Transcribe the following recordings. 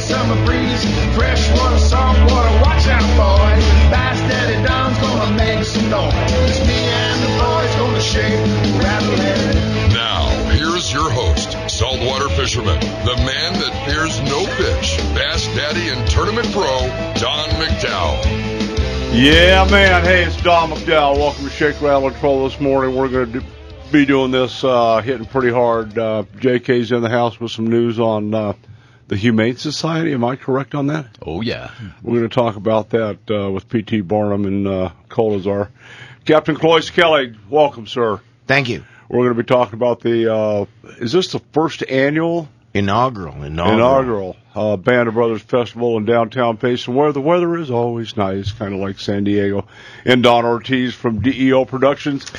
summer breeze, fresh water, salt water, watch out, boys. Bass Daddy Don's gonna make some noise. Me and the boys gonna shake, rattle, and... Now, here's your host, saltwater fisherman, the man that fears no fish, Bass Daddy and Tournament Pro, Don McDowell. Yeah, man. Hey, it's Don McDowell. Welcome to Shake, Rattle, and Troll this morning. We're going to be doing this, hitting pretty hard. JK's in the house with some news on the Humane Society. Am I correct on that? Oh, yeah. We're going to talk about that with P.T. Barnum and Colazar. Captain Cloyce Kelly, welcome, sir. Thank you. We're going to be talking about the, is this the first annual? Inaugural. Band of Brothers Festival in downtown Payson, where the weather is always nice, kind of like San Diego. And Don Ortiz from DEO Productions.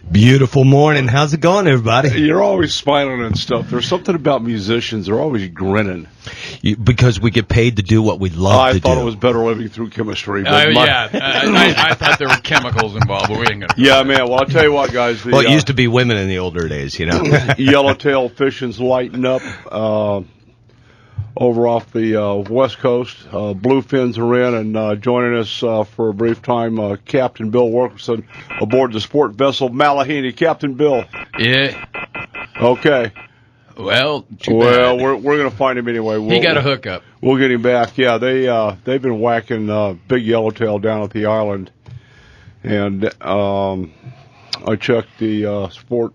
Beautiful morning. How's it going, everybody? You're always smiling and stuff. There's something about musicians. They're always grinning. Because we get paid to do what we love to do. I thought it was better living through chemistry. I thought there were chemicals involved, but we ain't going to. Yeah, man. Well, I'll tell you what, guys. It used to be women in the older days, you know. Yellowtail fishing's lighting up over off the West Coast. Bluefins are in, and joining us for a brief time, Captain Bill Wilkerson aboard the sport vessel Malahini. Captain Bill. Yeah. Okay. Well, we're going to find him anyway. He got a hookup. We'll get him back. Yeah, they've been whacking big yellowtail down at the island, and I checked the sport.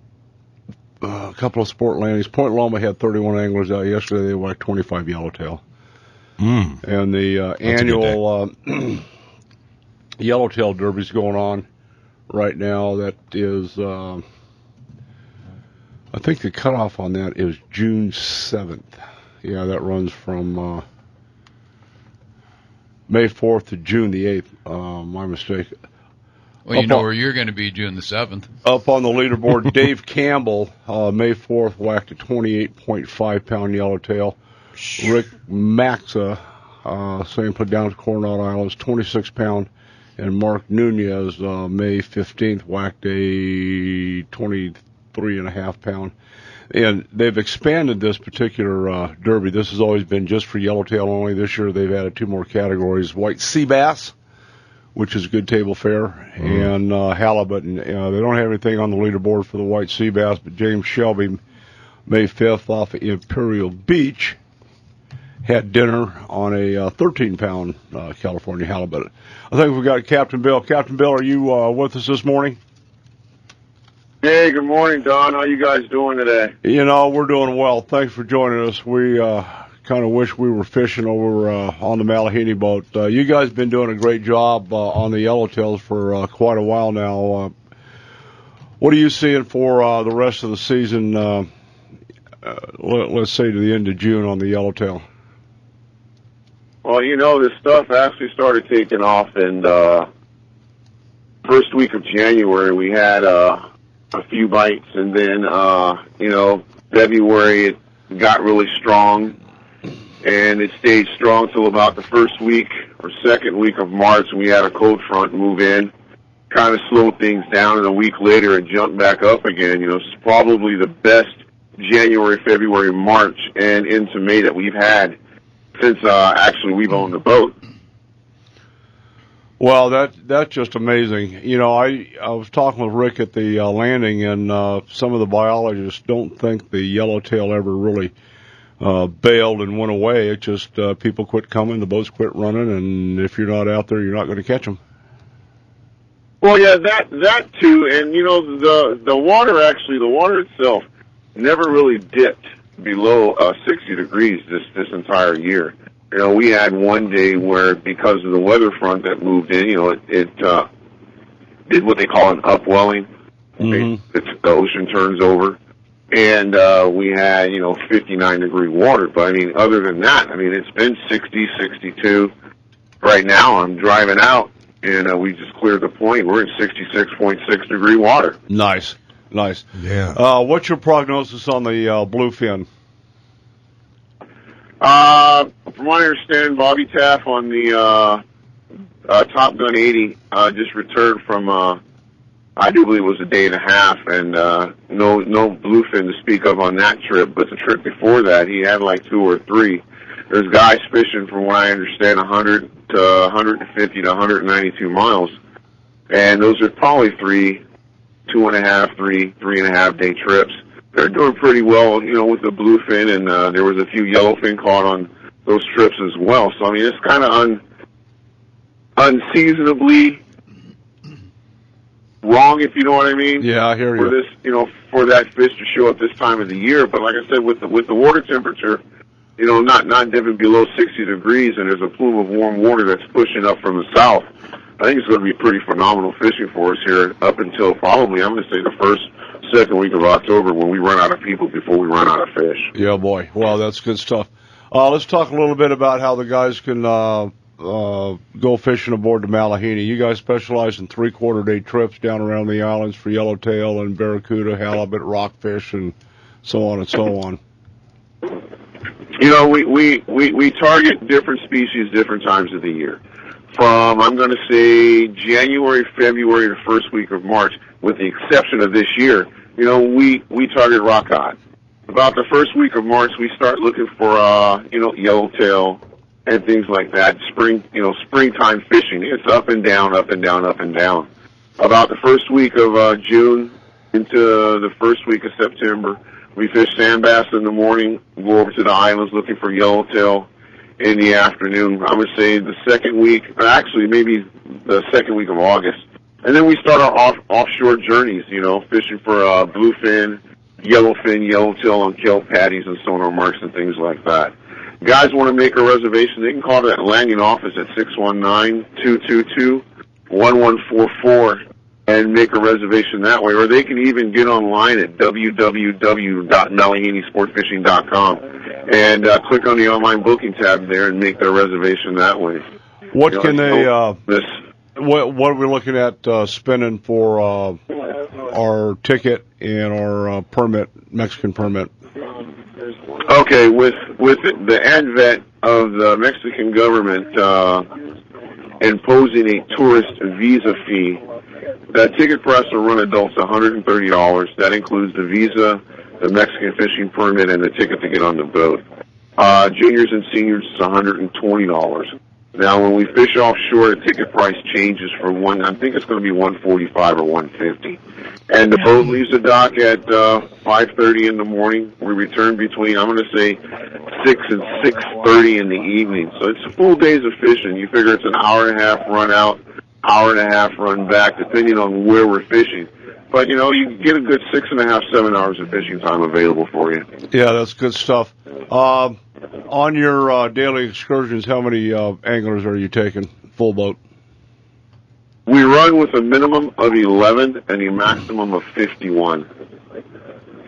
A couple of sport landings. Point Loma had 31 anglers out yesterday. They whacked 25 yellowtail. And the annual yellowtail derby's going on right now. That is, I think the cutoff on that is June 7th. Yeah, that runs from May 4th to June the 8th. My mistake. Well, you know where you're going to be June the 7th. Up on the leaderboard, Dave Campbell, May 4th, whacked a 28.5-pound yellowtail. Rick Maxa, same put down at Coronado Islands, 26-pound. And Mark Nunez, May 15th, whacked a 23.5-pound. And they've expanded this particular derby. This has always been just for yellowtail only. This year they've added two more categories, white sea bass, which is good table fare, and halibut. And they don't have anything on the leaderboard for the white sea bass, but James Shelby, May 5th, off of Imperial Beach, had dinner on a 13-pound California halibut. I think we've got Captain Bill. Captain Bill, are you with us this morning? Hey, good morning, Don. How you guys doing today? You know, we're doing well. Thanks for joining us. We kind of wish we were fishing over on the Malahini boat. You guys have been doing a great job on the yellowtails for quite a while now. What are you seeing for the rest of the season, let's say to the end of June on the yellowtail? Well, you know, this stuff actually started taking off in first week of January. We had a few bites, and then, February it got really strong. And it stayed strong till about the first week or second week of March, and we had a cold front move in, kind of slowed things down, and a week later it jumped back up again. You know, it's probably the best January, February, March, and into May that we've had since actually we've owned the boat. Well, that's just amazing. You know, I was talking with Rick at the landing, and some of the biologists don't think the yellowtail ever really bailed and went away. It just people quit coming, the boats quit running, and if you're not out there, you're not going to catch them. Well, yeah, that too, and you know the water itself never really dipped below 60 degrees this entire year. You know, we had one day where, because of the weather front that moved in, you know, it did what they call an upwelling. The ocean turns over. And we had, 59-degree water. But, I mean, other than that, I mean, it's been 60, 62. Right now, I'm driving out, and we just cleared the point. We're in 66.6-degree water. Nice. Yeah. What's your prognosis on the bluefin? From what I understand, Bobby Taff on the Top Gun 80 just returned from, I do believe it was a day and a half, and no bluefin to speak of on that trip. But the trip before that, he had like 2 or 3. There's guys fishing, from what I understand, 100 to 150 to 192 miles. And those are probably 2.5, 3.5 day trips. They're doing pretty well, you know, with the bluefin, and there was a few yellowfin caught on those trips as well. So, I mean, it's kind of unseasonably wrong, if you know what I mean. Yeah, I hear you. For this, you know, for that fish to show up this time of the year. But like I said, with the water temperature, you know, not dipping below 60 degrees, and there's a plume of warm water that's pushing up from the south, I think it's going to be pretty phenomenal fishing for us here up until probably, I'm going to say, the second week of October, when we run out of people before we run out of fish. Yeah, boy. Well, that's good stuff. Let's talk a little bit about how the guys can go fishing aboard the Malahini. You guys specialize in 3/4 day trips down around the islands for yellowtail and barracuda, halibut, rockfish, and so on and so on. You know, we target different species different times of the year. From, I'm going to say, January, February, to first week of March, with the exception of this year, you know, we target rockcod. About the first week of March, we start looking for, you know, yellowtail and things like that. Springtime fishing. It's up and down, up and down, up and down. About the first week of June into the first week of September, we fish sand bass in the morning, go over to the islands looking for yellowtail in the afternoon. I'm going to say the second week, or actually maybe the second week of August. And then we start our offshore journeys, you know, fishing for bluefin, yellowfin, yellowtail on kelp patties and sonar marks and things like that. Guys want to make a reservation, they can call that landing office at 619-222-1144 and make a reservation that way. Or they can even get online at www.malahinisportfishing.com and click on the online booking tab there and make their reservation that way. What can they, what are we looking at spending for our ticket and our permit, Mexican permit? Okay, with the advent of the Mexican government imposing a tourist visa fee, that ticket price will run adults $130. That includes the visa, the Mexican fishing permit, and the ticket to get on the boat. Juniors and seniors is $120. Now, when we fish offshore, the ticket price changes from I think it's going to be $145 or $150. And the boat leaves the dock at 5:30 in the morning. We return between, I'm going to say, 6 and 6:30 in the evening. So it's full days of fishing. You figure it's an hour and a half run out, hour and a half run back, depending on where we're fishing. But, you know, you get a good 6.5, 7 hours of fishing time available for you. Yeah, that's good stuff. On your daily excursions, how many anglers are you taking, full boat? We run with a minimum of 11 and a maximum of 51.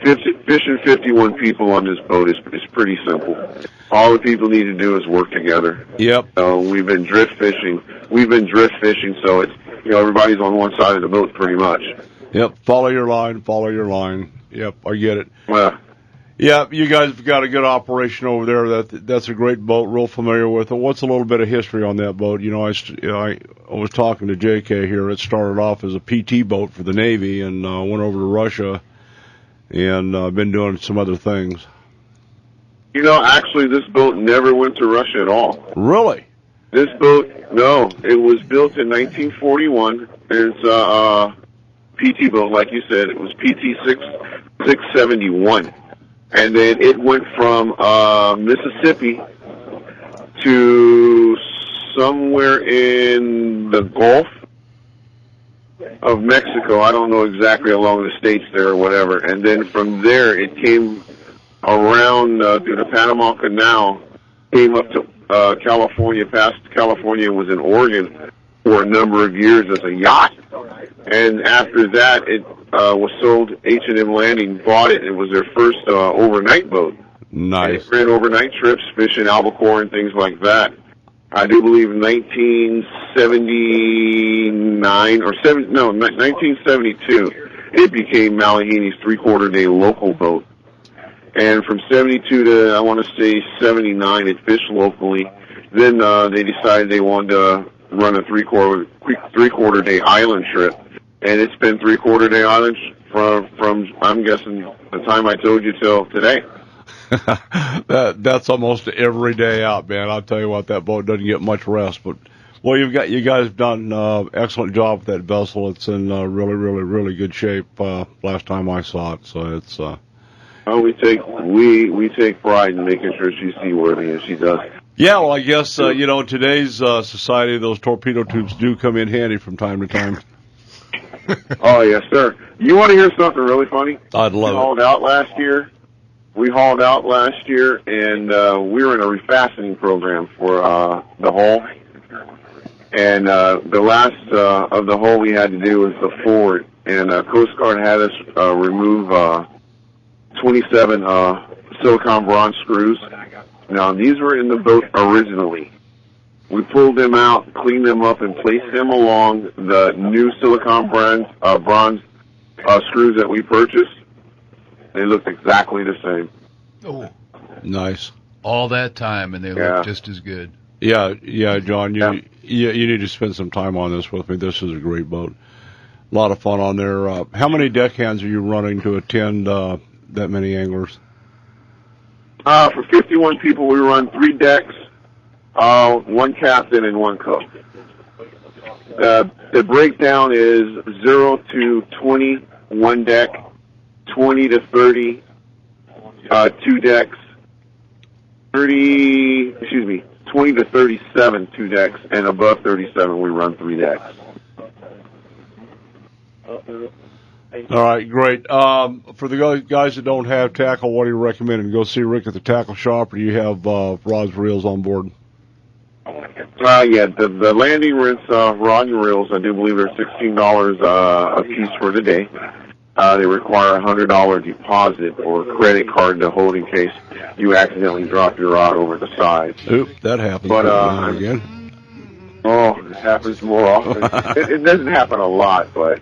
Fishing 51 people on this boat is pretty simple. All the people need to do is work together. Yep. We've been drift fishing, so it's, you know, everybody's on one side of the boat pretty much. Yep. Follow your line. Yep, I get it. Yeah, you guys have got a good operation over there. That's a great boat. Real familiar with it. What's a little bit of history on that boat? You know, I was talking to JK here. It started off as a PT boat for the Navy and went over to Russia, and been doing some other things. You know, actually, this boat never went to Russia at all. Really? This boat, no. It was built in 1941. It's a PT boat, like you said. It was PT 671. And then it went from Mississippi to somewhere in the Gulf of Mexico. I don't know exactly along the states there or whatever. And then from there, it came around through the Panama Canal, came up to California, past California, was in Oregon for a number of years as a yacht. And after that, it was sold. H&M Landing bought it. It was their first overnight boat. Nice. It ran overnight trips, fishing albacore and things like that. I do believe in 1972, it became Malahini's 3/4 day local boat. And from 72 to, I want to say, 79, it fished locally. Then they decided they wanted to run a 3/4 day island trip. And it's been 3/4 day islands from I'm guessing, the time I told you till today. That's almost every day out, man. I'll tell you what, that boat doesn't get much rest. But well, you guys have done excellent job with that vessel. It's in really, really, really good shape. Last time I saw it, so it's. We take pride in making sure she's seaworthy, and she does. Yeah, well, I guess in today's society, those torpedo tubes do come in handy from time to time. Oh yes, sir. You want to hear something really funny? I'd love it. We hauled out last year, and we were in a refastening program for the hull. And the last of the hull we had to do was the forward, and Coast Guard had us remove 27 silicon bronze screws. Now, these were in the boat originally. We pulled them out, cleaned them up, and placed them along the new silicon bronze screws that we purchased. They looked exactly the same. Oh, nice. All that time, and they look just as good. Yeah, John, you need to spend some time on this with me. This is a great boat. A lot of fun on there. How many deckhands are you running to attend that many anglers? For 51 people, we run 3 decks, 1 captain and 1 cook. The breakdown is 0 to 20, 1 deck, 20 to 30, 2 decks, 20 to 37, 2 decks, and above 37, we run 3 decks. All right, great. For the guys that don't have tackle, what do you recommend? Go see Rick at the tackle shop, or do you have rods, reels on board? The landing rinse rod and reels, I do believe they're $16 a piece for the day. They require a $100 deposit or credit card to hold in case you accidentally drop your rod over the side. Oop, that happens again. Oh, it happens more often. It doesn't happen a lot, but...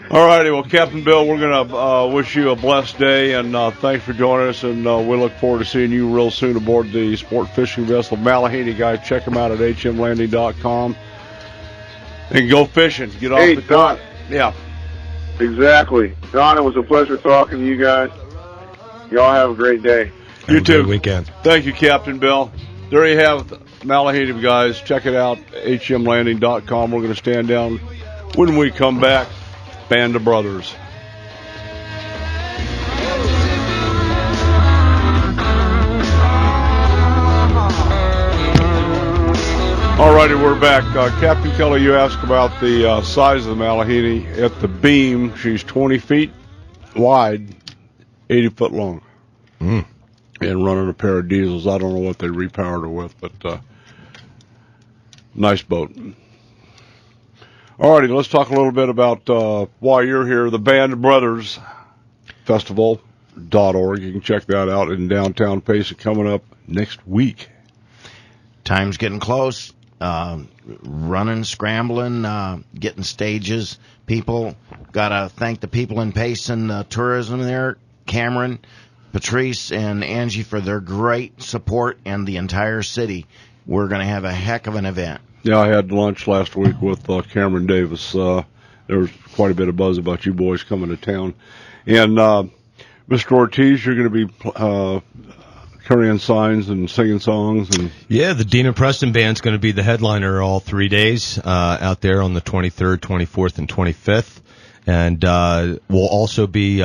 All righty, well, Captain Bill, we're going to wish you a blessed day, and thanks for joining us, and we look forward to seeing you real soon aboard the sport fishing vessel Malahaney. Guys, check them out at hmlanding.com, and go fishing. Get off the Don. Yeah. Exactly. Don, it was a pleasure talking to you guys. Y'all have a great day. You too. Good weekend. Thank you, Captain Bill. There you have it, Malahaney, guys. Check it out, hmlanding.com. We're going to stand down. When we come back, Band of Brothers. All righty, we're back. Captain Kelly, you asked about the size of the Malahaney. At the beam, she's 20 feet wide, 80 foot long. And running a pair of diesels. I don't know what they repowered her with, but nice boat. All righty, let's talk a little bit about why you're here. The Band of Brothers Festival.org. You can check that out in downtown Payson coming up next week. Time's getting close. Running, scrambling, getting stages. People, got to thank the people in Payson Tourism there, Cameron, Patrice, and Angie for their great support, and the entire city. We're going to have a heck of an event. Yeah, I had lunch last week with Cameron Davis. There was quite a bit of buzz about you boys coming to town. And Mr. Ortiz, you're going to be carrying signs and singing songs. And yeah, the Dean and Preston Band's going to be the headliner all 3 days out there on the 23rd, 24th, and 25th. And we'll also be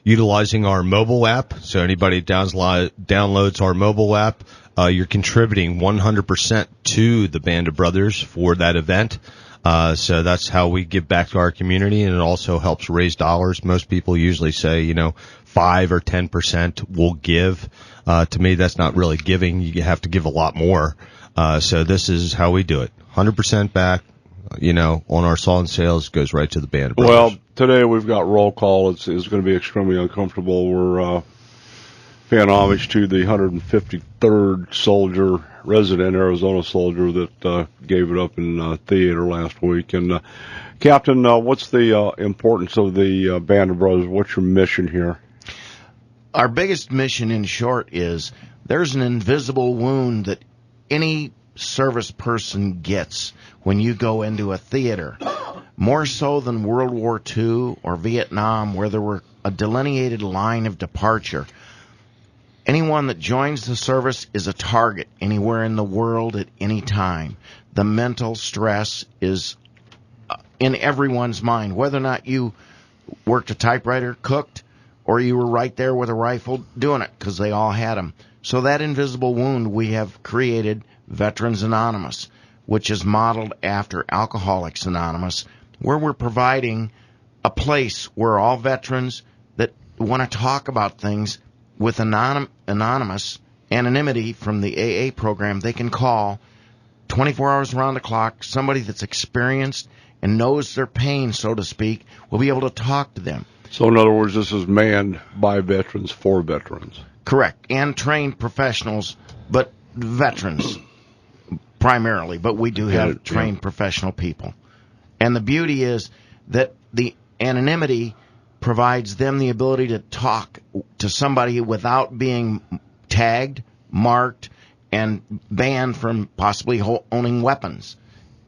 utilizing our mobile app. So anybody downloads our mobile app, you're contributing 100% to the Band of Brothers for that event. So that's how we give back to our community, and it also helps raise dollars. Most people usually say, 5 or 10% will give. To me, that's not really giving. You have to give a lot more. So this is how we do it. 100% back. On our saw and sales goes right to the Band of Brothers. Well, today we've got roll call. It's going to be extremely uncomfortable. We're paying homage to the 153rd soldier, resident Arizona soldier that gave it up in theater last week. And Captain, what's the importance of the Band of Brothers? What's your mission here? Our biggest mission, in short, is there's an invisible wound that any service person gets when you go into a theater, more so than World War II or Vietnam, where there were a delineated line of departure. Anyone that joins the service is a target anywhere in the world at any time. The mental stress is in everyone's mind, whether or not you worked a typewriter, cooked, or you were right there with a rifle doing it, because they all had them. So that invisible wound, we have created Veterans Anonymous, which is modeled after Alcoholics Anonymous, where we're providing a place where all veterans that want to talk about things with anonymous anonymity from the AA program, they can call 24 hours around the clock. Somebody that's experienced and knows their pain, so to speak, will be able to talk to them. So, in other words, this is manned by veterans for veterans. Correct. And trained professionals, but veterans primarily. But we do have trained professional people. And the beauty is that the anonymity provides them the ability to talk to somebody without being tagged, marked, and banned from possibly owning weapons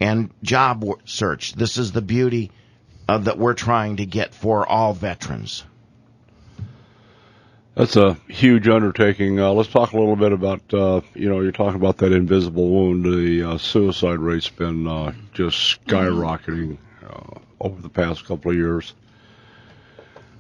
and job search. This is the beauty that we're trying to get for all veterans. That's a huge undertaking. Let's talk a little bit about, you're talking about that invisible wound. The suicide rate's been just skyrocketing over the past couple of years.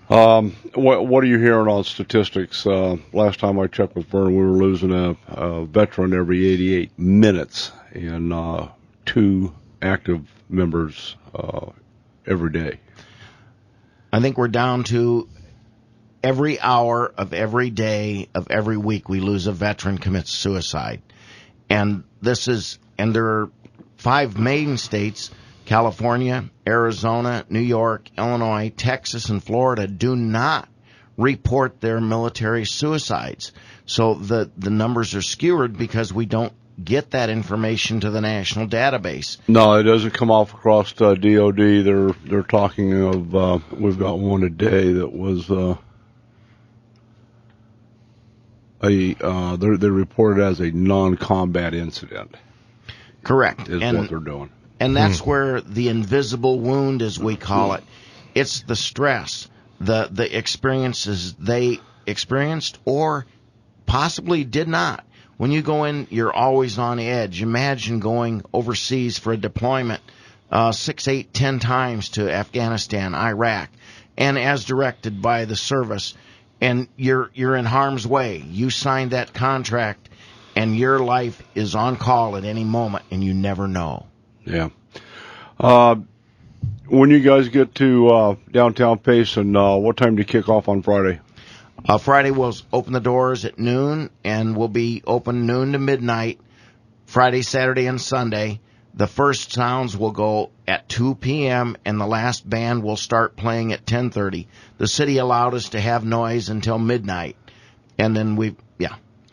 What are you hearing on statistics? Last time I checked with Vern, we were losing a veteran every 88 minutes and 2 active members every day. I think we're down to every hour of every day of every week we lose a veteran commits suicide. And there are 5 main states, California, Arizona, New York, Illinois, Texas, and Florida, do not report their military suicides. So the numbers are skewed because we don't get that information to the national database. No, it doesn't come off across DOD. They're talking of we've got one a day that was they reported as a non-combat incident. Correct. Is what they're doing. And that's where the invisible wound, as we call it, it's the stress, the experiences they experienced or possibly did not. When you go in, you're always on edge. Imagine going overseas for a deployment 6, 8, 10 times to Afghanistan, Iraq, and as directed by the service, and you're in harm's way. You signed that contract, and your life is on call at any moment, and you never know. Yeah. When you guys get to downtown Payson, what time do you kick off on Friday? Friday we'll open the doors at noon, and we'll be open noon to midnight, Friday, Saturday, and Sunday. The first sounds will go at 2 p.m., and the last band will start playing at 10:30. The city allowed us to have noise until midnight, and then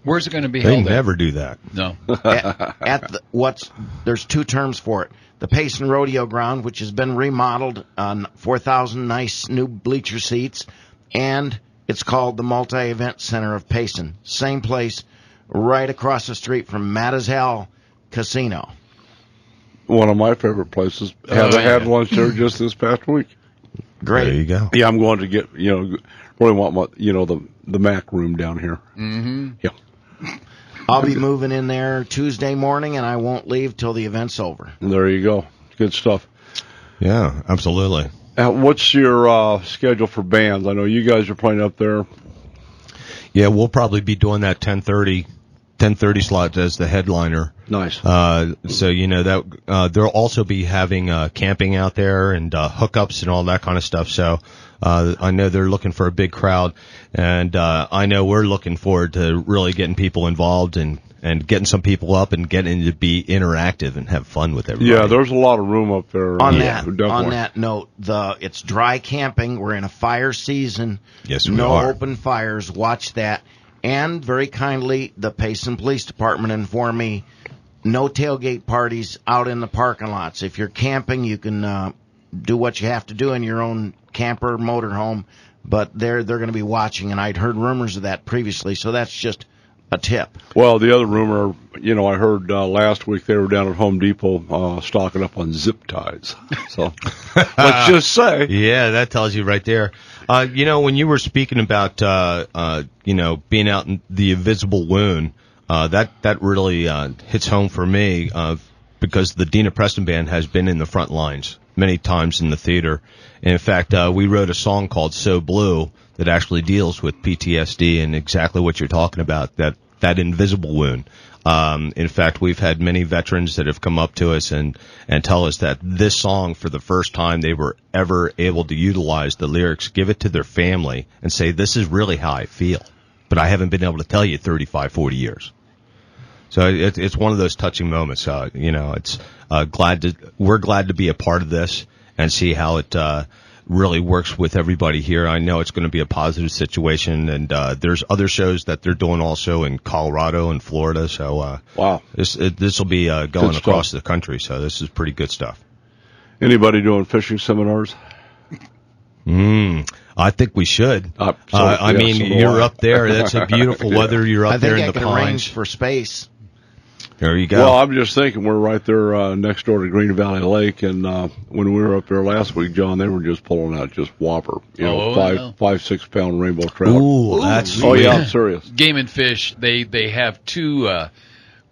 Where's it going to be They held? never do that. No. There's 2 terms for it. The Payson Rodeo Ground, which has been remodeled on 4,000 nice new bleacher seats, and it's called the Multi-Event Center of Payson. Same place, right across the street from McDowell Casino. One of my favorite places. Had lunch there just this past week. Great. There you go. Yeah, I'm going to get, really want the Mac room down here. Mm-hmm. Yeah. I'll be moving in there Tuesday morning, and I won't leave till the event's over. There you go. Good stuff. Yeah, absolutely. What's your schedule for bands? I know you guys are playing up there. Yeah, we'll probably be doing that 10:30 slot as the headliner. Nice. So that they'll also be having camping out there and hookups and all that kind of stuff. So I know they're looking for a big crowd, and I know we're looking forward to really getting people involved and getting some people up and getting to be interactive and have fun with everybody. Yeah, there's a lot of room up there. On that note, it's dry camping. We're in a fire season. Yes, we no are. open fires. Watch that. And very kindly, the Payson Police Department informed me, no tailgate parties out in the parking lots. If you're camping, you can do what you have to do in your own camper, motorhome, but they're going to be watching, and I'd heard rumors of that previously, so that's just a tip. Well, the other rumor, I heard last week they were down at Home Depot stocking up on zip ties. So let's just say. Yeah, that tells you right there. When you were speaking about, being out in the invisible wound, that really hits home for me because the Dina Preston Band has been in the front lines many times in the theater. And in fact, we wrote a song called So Blue that actually deals with PTSD and exactly what you're talking about, that invisible wound. In fact, we've had many veterans that have come up to us and tell us that this song, for the first time they were ever able to utilize the lyrics, give it to their family, and say, this is really how I feel, but I haven't been able to tell you 35, 40 years. So it's one of those touching moments. It's we're glad to be a part of this and see how it really works with everybody here. I know it's going to be a positive situation, and there's other shows that they're doing also in Colorado and Florida. So wow, this will be going across the country. So this is pretty good stuff. Anybody doing fishing seminars? I think we should. You're up there. That's a beautiful weather. You're up there in the pines. I think I can arrange for space. There you go. Well, I'm just thinking we're right there next door to Green Valley Lake, and when we were up there last week, John, they were just pulling out just whopper, 5-6 pound rainbow trout. Ooh, that's sweet. Oh yeah, I'm serious. Game and Fish, they have two.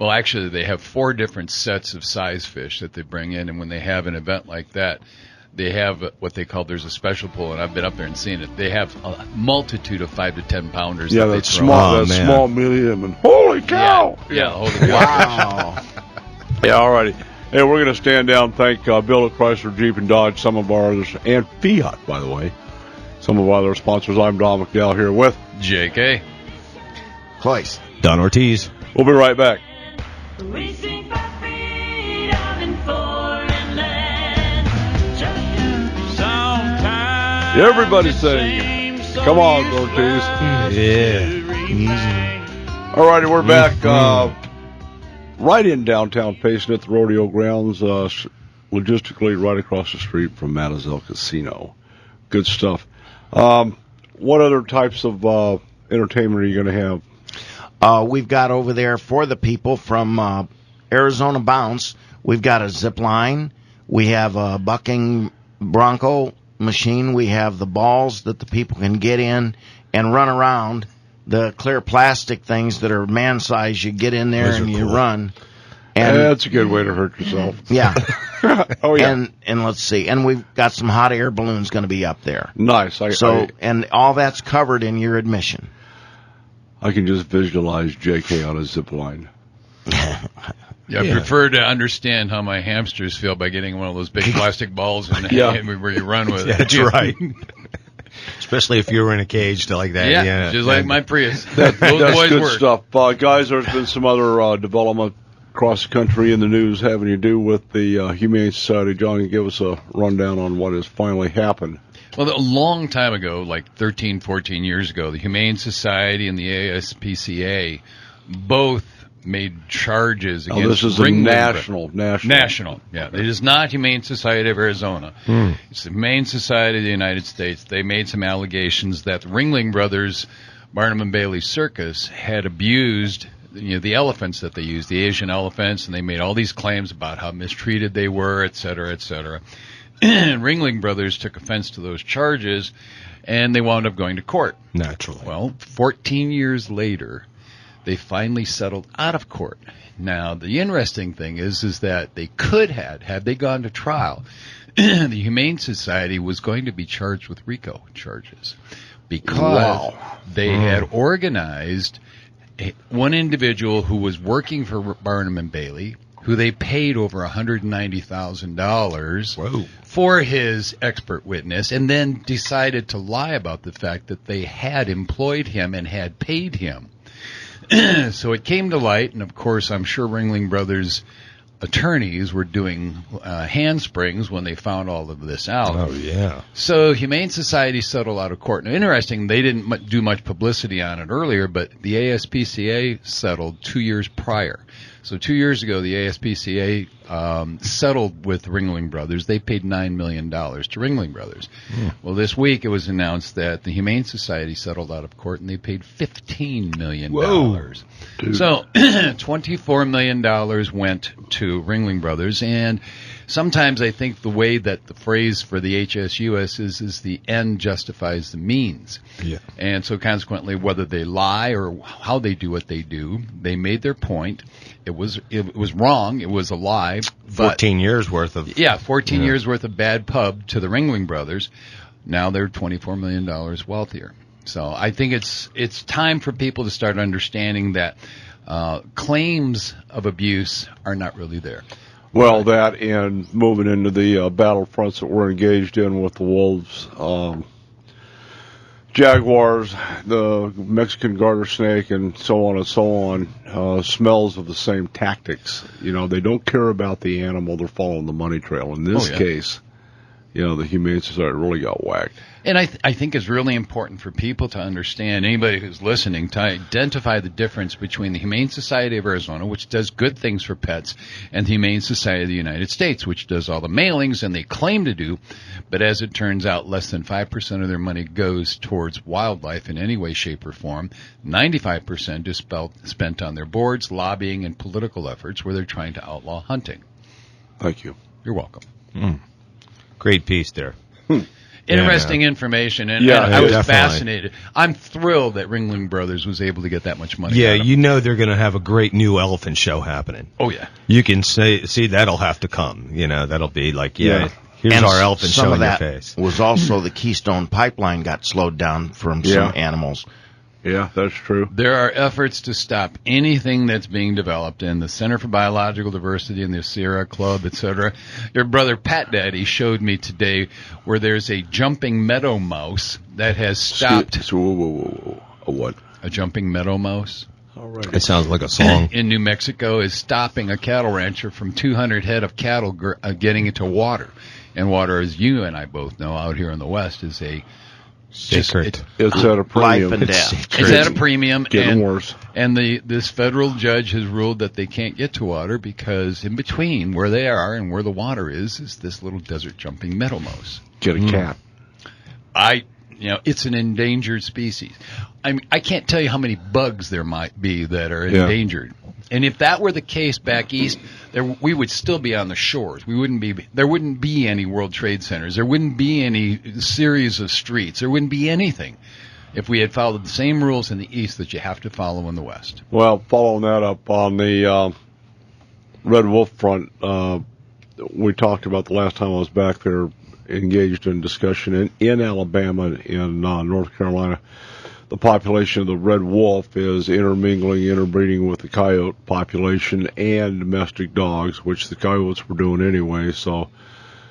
Actually, they have 4 different sets of size fish that they bring in, and when they have an event like that, they have what they call, there's a special pool, and I've been up there and seen it. They have a multitude of 5 to 10 pounders. Yeah, that's small, medium, and holy cow! Yeah, holy cow! Wow. Yeah, all righty. Hey, we're going to stand down and thank Bill at Chrysler, Jeep, and Dodge, some of our others, and Fiat, by the way, some of our other sponsors. I'm Don McDowell here with JK. Cloyce. Don Ortiz. We'll be right back. Racing for freedom in foreign land. Sometimes Everybody sing. Come on, Ortiz. Yeah. All righty, we're back right in downtown Payson at the rodeo grounds, logistically right across the street from Matazel Casino. Good stuff. What other types of entertainment are you going to have? We've got over there for the people from Arizona Bounce. We've got a zip line. We have a bucking bronco machine. We have the balls that the people can get in and run around. The clear plastic things that are man size, you get in there and you run. And that's a good way to hurt yourself. Yeah. Oh yeah. And let's see. And we've got some hot air balloons going to be up there. Nice. And all that's covered in your admission. I can just visualize JK on a zip line. Yeah, I prefer to understand how my hamsters feel by getting one of those big plastic balls and where you run with it. That's right. Especially if you were in a cage like that. Yeah, just like my Prius. That's boys good work. stuff. Guys, there's been some other development across the country in the news having to do with the Humane Society. John, can you give us a rundown on what has finally happened? Well, a long time ago, like 13, 14 years ago, the Humane Society and the ASPCA both made charges against this is national. Yeah, it is not Humane Society of Arizona. It's the Humane Society of the United States. They made some allegations that the Ringling Brothers, Barnum and Bailey Circus, had abused the elephants that they used, the Asian elephants, and they made all these claims about how mistreated they were, et cetera, et cetera. Ringling Brothers took offense to those charges, and they wound up going to court. Naturally. Well, 14 years later, they finally settled out of court. Now, the interesting thing is that they could have, had they gone to trial, the Humane Society was going to be charged with RICO charges because they had organized one individual who was working for Barnum and Bailey, who they paid over $190,000 for his expert witness, and then decided to lie about the fact that they had employed him and had paid him. So it came to light, and of course I'm sure Ringling Brothers attorneys were doing handsprings when they found all of this out. Oh, yeah. So Humane Society settled out of court. Now, interesting, they didn't do much publicity on it earlier, but the ASPCA settled 2 years prior. So 2 years ago, the ASPCA settled with Ringling Brothers. They paid $9 million to Ringling Brothers. Well, this week it was announced that the Humane Society settled out of court, and they paid $15 million. So $24 million went to Ringling Brothers, and sometimes I think the way that the phrase for the HSUS is the end justifies the means. Yeah. And so consequently, whether they lie or how they do what they do, they made their point. It was wrong. It was a lie. But 14 years worth of. yeah, 14 years worth of bad pub to the Ringling Brothers. Now they're $24 million wealthier. So I think it's time for people to start understanding that claims of abuse are not really there. Well, that and moving into the battlefronts that we're engaged in with the wolves, jaguars, the Mexican garter snake, and so on and so on, smells of the same tactics. You know, they don't care about the animal; they're following the money trail. In this case, you know, the Humane Society really got whacked. And I think it's really important for people to understand, anybody who's listening, to identify the difference between the Humane Society of Arizona, which does good things for pets, and the Humane Society of the United States, which does all the mailings, and they claim to do, but as it turns out, less than 5% of their money goes towards wildlife in any way, shape, or form. 95% is spent on their boards, lobbying, and political efforts where they're trying to outlaw hunting. Thank you. You're welcome. Great piece there. Interesting information, and I was fascinated. I'm thrilled that Ringling Brothers was able to get that much money. Yeah, out of you know they're going to have a great new elephant show happening. Oh, yeah. You can see that'll have to come. You know, that'll be like, here's And our elephant some show of in your that face. was also the Keystone Pipeline got slowed down from some animals. Yeah, that's true. There are efforts to stop anything that's being developed in the Center for Biological Diversity and the Sierra Club, etc. Your brother Pat Daddy showed me today where there's a jumping meadow mouse that has stopped. Whoa. A what? A jumping meadow mouse? All right. It sounds like a song. In New Mexico is stopping a cattle rancher from 200 head of cattle getting into water. And water, as you and I both know, out here in the West, is a Secret. It's at a premium. Life and death. It's at a premium. Getting worse. And this federal judge has ruled that they can't get to water because in between where they are and where the water is this little desert jumping meadow mouse. Get a cat. It's an endangered species. I can't tell you how many bugs there might be that are endangered. And if that were the case back east, we would still be on the shores. There wouldn't be any World Trade Centers. There wouldn't be any series of streets. There wouldn't be anything if we had followed the same rules in the east that you have to follow in the west. Well, following that up on the Red Wolf front, we talked about the last time I was back there, engaged in discussion in Alabama, in North Carolina. The population of the red wolf is interbreeding with the coyote population and domestic dogs, which the coyotes were doing anyway. So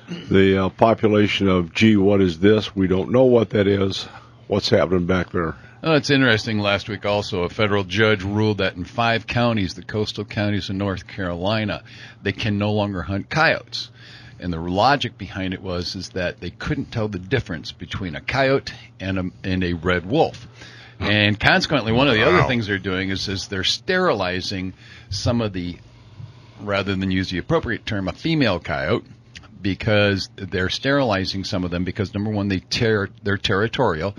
the population of, what is this? We don't know what that is. What's happening back there? Oh, it's interesting. Last week also, a federal judge ruled that in 5 counties, the coastal counties of North Carolina, they can no longer hunt coyotes. And the logic behind it is that they couldn't tell the difference between a coyote and a red wolf. And consequently, one of the other things they're doing is they're sterilizing some of the, rather than use the appropriate term, a female coyote, because they're sterilizing some of them because, number one, they're territorial,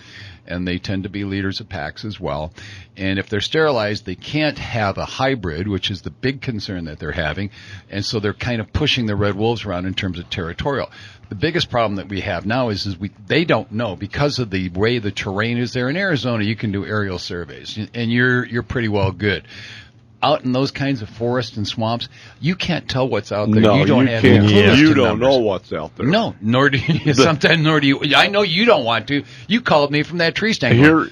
and they tend to be leaders of packs as well. And if they're sterilized, they can't have a hybrid, which is the big concern that they're having. And so they're kind of pushing the red wolves around in terms of territorial. The biggest problem that we have now is they don't know, because of the way the terrain is there. In Arizona, you can do aerial surveys, and you're pretty well good. Out in those kinds of forests and swamps, you can't tell what's out there. No, you don't have any clue as You to don't numbers. know what's out there. No, nor do you. Sometimes, nor do you. I know you don't want to. You called me from that tree stand. Here's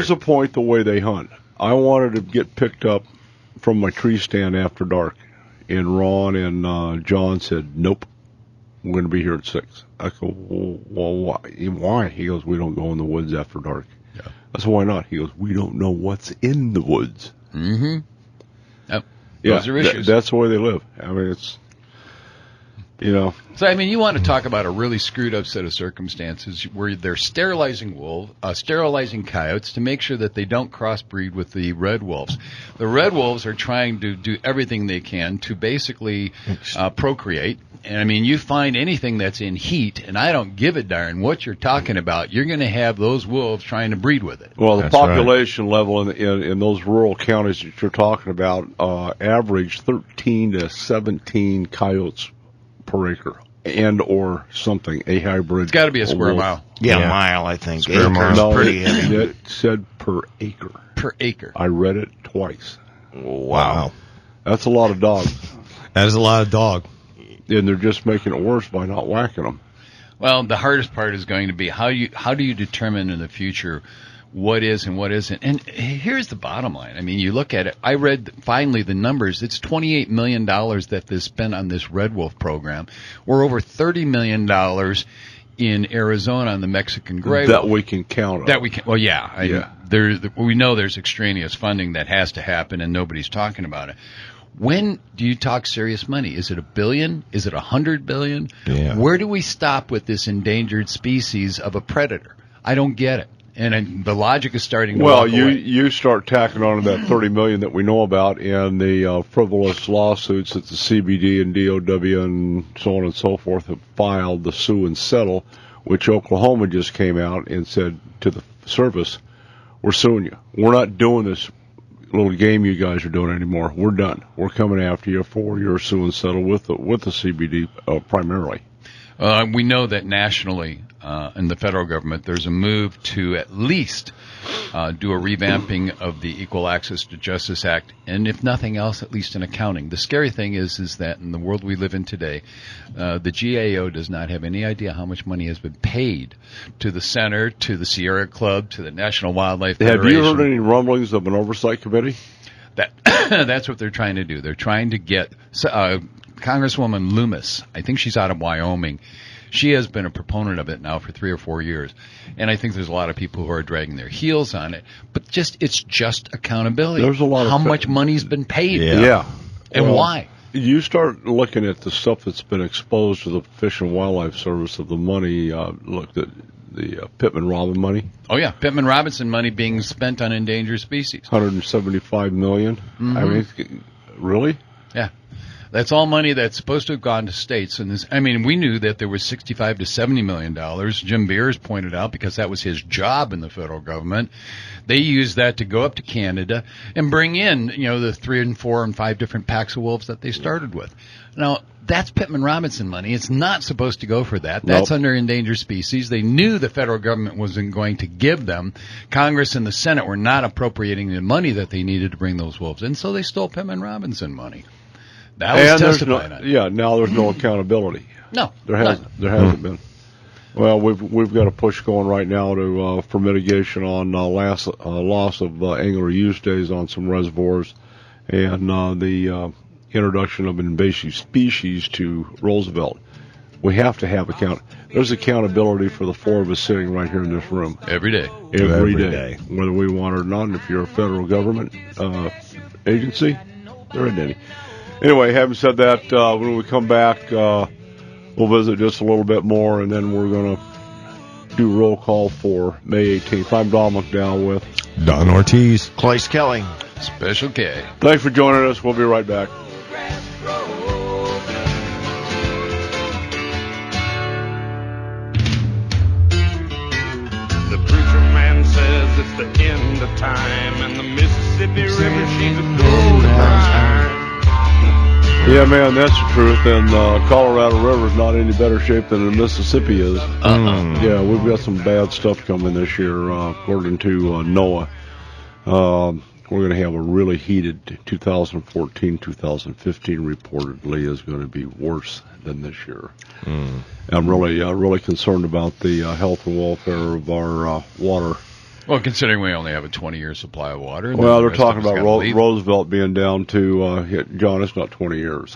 the point: the way they hunt. I wanted to get picked up from my tree stand after dark, and Ron and John said, "Nope, we're going to be here at 6." I go, "Well, why?" He goes, "We don't go in the woods after dark." Yeah. I said, "Why not?" He goes, "We don't know what's in the woods." Mm-hmm. Yep. Yeah, Those are issues. That's the way they live. I mean, it's, So, you want to talk about a really screwed up set of circumstances where they're sterilizing coyotes to make sure that they don't crossbreed with the red wolves. The red wolves are trying to do everything they can to basically procreate. And, you find anything that's in heat, and I don't give a darn what you're talking about, you're going to have those wolves trying to breed with it. Well, the That's population level in those rural counties that you're talking about average 13 to 17 coyotes per acre, and or something, a hybrid. It's got to be a square wolf. mile. Yeah, Yeah. mile, I think. Square mile. No, Pretty heavy. it said per acre. Per acre. I read it twice. Wow. That's a lot of dogs, That is a lot of dog. and they're just making it worse by not whacking them. Well, the hardest part is going to be how do you determine in the future what is and what isn't. And here's the bottom line. I mean, you look at it. I read finally the numbers. It's $28 million that they spent on this Red Wolf program. We're over $30 million in Arizona on the Mexican gray That wolf. we can count on. That we can. Well, yeah. Yeah. We know there's extraneous funding that has to happen, and nobody's talking about it. When do you talk serious money? Is it $1 billion? Is it $100 billion? Yeah. Where do we stop with this endangered species of a predator? I don't get it. And the logic is starting to Well, walk away. you start tacking on to that $30 million that we know about and the frivolous lawsuits that the CBD and DOW and so on and so forth have filed, the sue and settle, which Oklahoma just came out and said to the service, we're suing you. We're not doing this little game you guys are doing anymore. We're done. We're coming after you for your sue and settle with the CBD primarily. We know that nationally, in the federal government, there's a move to at least do a revamping of the Equal Access to Justice Act, and if nothing else, at least in accounting. The scary thing is that in the world we live in today, the GAO does not have any idea how much money has been paid to the center, to the Sierra Club, to the National Wildlife Federation. Have you heard any rumblings of an oversight committee? That's what they're trying to do. They're trying to get Congresswoman Loomis. I think she's out of Wyoming. She has been a proponent of it now for 3 or 4 years, and I think there's a lot of people who are dragging their heels on it. But it's just accountability. There's a lot of how much money's been paid, Yeah. and Well, why. You start looking at the stuff that's been exposed to the Fish and Wildlife Service of the money. Look at the Pittman Robin money, Oh yeah, Pittman Robinson money being spent on endangered species. $175 million. Mm-hmm. I mean, really? Yeah. That's all money that's supposed to have gone to states. And this, I mean, we knew that there was $65 to $70 million. Jim Beers pointed out, because that was his job in the federal government. They used that to go up to Canada and bring in, the 3 and 4 and 5 different packs of wolves that they started with. Now, that's Pittman Robinson money. It's not supposed to go for that. That's Nope. under endangered species. They knew the federal government wasn't going to give them. Congress and the Senate were not appropriating the money that they needed to bring those wolves in, so they stole Pittman Robinson money. That was testified on. Yeah, now there's no accountability. No, There hasn't been. Well, we've got a push going right now to for mitigation on loss of angler use days on some reservoirs, and the introduction of invasive species to Roosevelt. We have to have There's accountability for the 4 of us sitting right here in this room every day. every Every day, day. whether we want it or not. And if you're a federal government agency, there isn't any. Anyway, having said that, when we come back, we'll visit just a little bit more, and then we're going to do roll call for May 18th. I'm Don McDowell with Don Ortiz. Clayce Kelly. Special K. Thanks for joining us. We'll be right back. The preacher man says it's the end of time, and the Mississippi River, she's a gold mine. Yeah, man, that's the truth. And Colorado River is not any better shape than the Mississippi is. Yeah, we've got some bad stuff coming this year, according to NOAA. We're going to have a really heated 2014, 2015 reportedly is going to be worse than this year. I'm really concerned about the health and welfare of our water. Well, considering we only have a 20-year supply of water. and Well, the they're rest of talking us about gotta leave. Roosevelt being down to, John, it's not 20 years.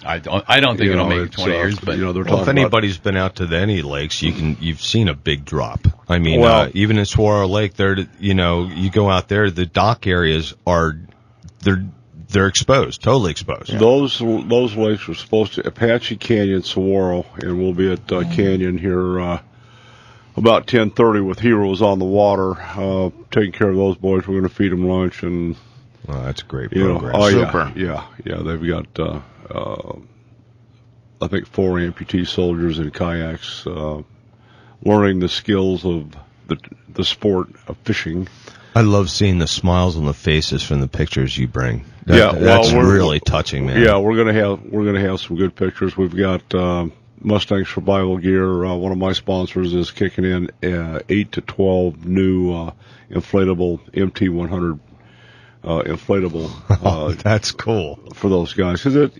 I don't think it'll make it 20 years, but they're Well, if talking about, anybody's been out to any lakes, you've seen a big drop. I mean, Well- even in Saguaro Lake, you go out there, the dock areas they're exposed, totally exposed. those lakes were supposed to, Apache Canyon, Saguaro, and we'll be at Canyon here about 10:30 with Heroes on the Water, taking care of those boys. We're going to feed them lunch and Oh, that's a great you know, program. oh Super. yeah. They've got I think 4 amputee soldiers in kayaks, learning the skills of the sport of fishing. I love seeing the smiles on the faces from the pictures you bring. Well, That's really touching, man. Yeah, we're gonna have some good pictures. We've got Mustang Survival Gear. One of my sponsors is kicking in 8 to 12 new inflatable MT100 inflatable. That's cool For those guys, because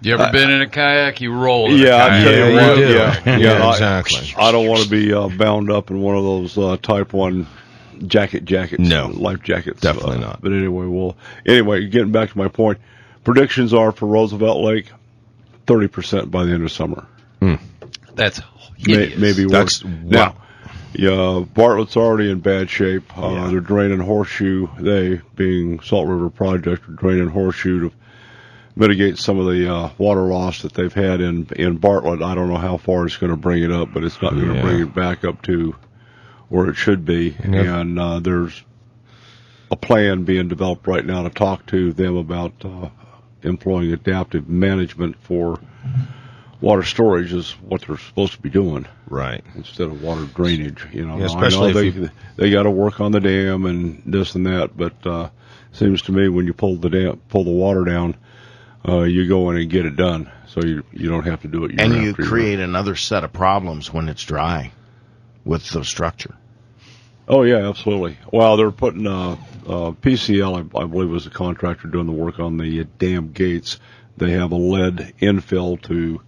You ever been in a kayak? You roll in a Yeah, I kayak. tell you Yeah, what, you do. yeah, Exactly. I don't want to be bound up in one of those Type 1 jackets. No. Life jackets. Definitely not. But anyway, getting back to my point, predictions are for Roosevelt Lake, 30% by the end of summer. That's hideous. Maybe worse. Wow. Yeah, Bartlett's already in bad shape. They're draining Horseshoe. They, being Salt River Project, are draining Horseshoe to mitigate some of the water loss that they've had in Bartlett. I don't know how far it's going to bring it up, but it's not going to bring it back up to where it should be. Yep. And there's a plan being developed right now to talk to them about employing adaptive management for water storage is what they're supposed to be doing. Right. Instead of water drainage, especially I know they got to work on the dam and this and that, but seems to me when you pull the water down, you go in and get it done, so you don't have to do it. And you create another set of problems when it's dry with the structure. Oh yeah, absolutely. Well, they're putting PCL, I believe, was the contractor doing the work on the dam gates. They have a lead infill to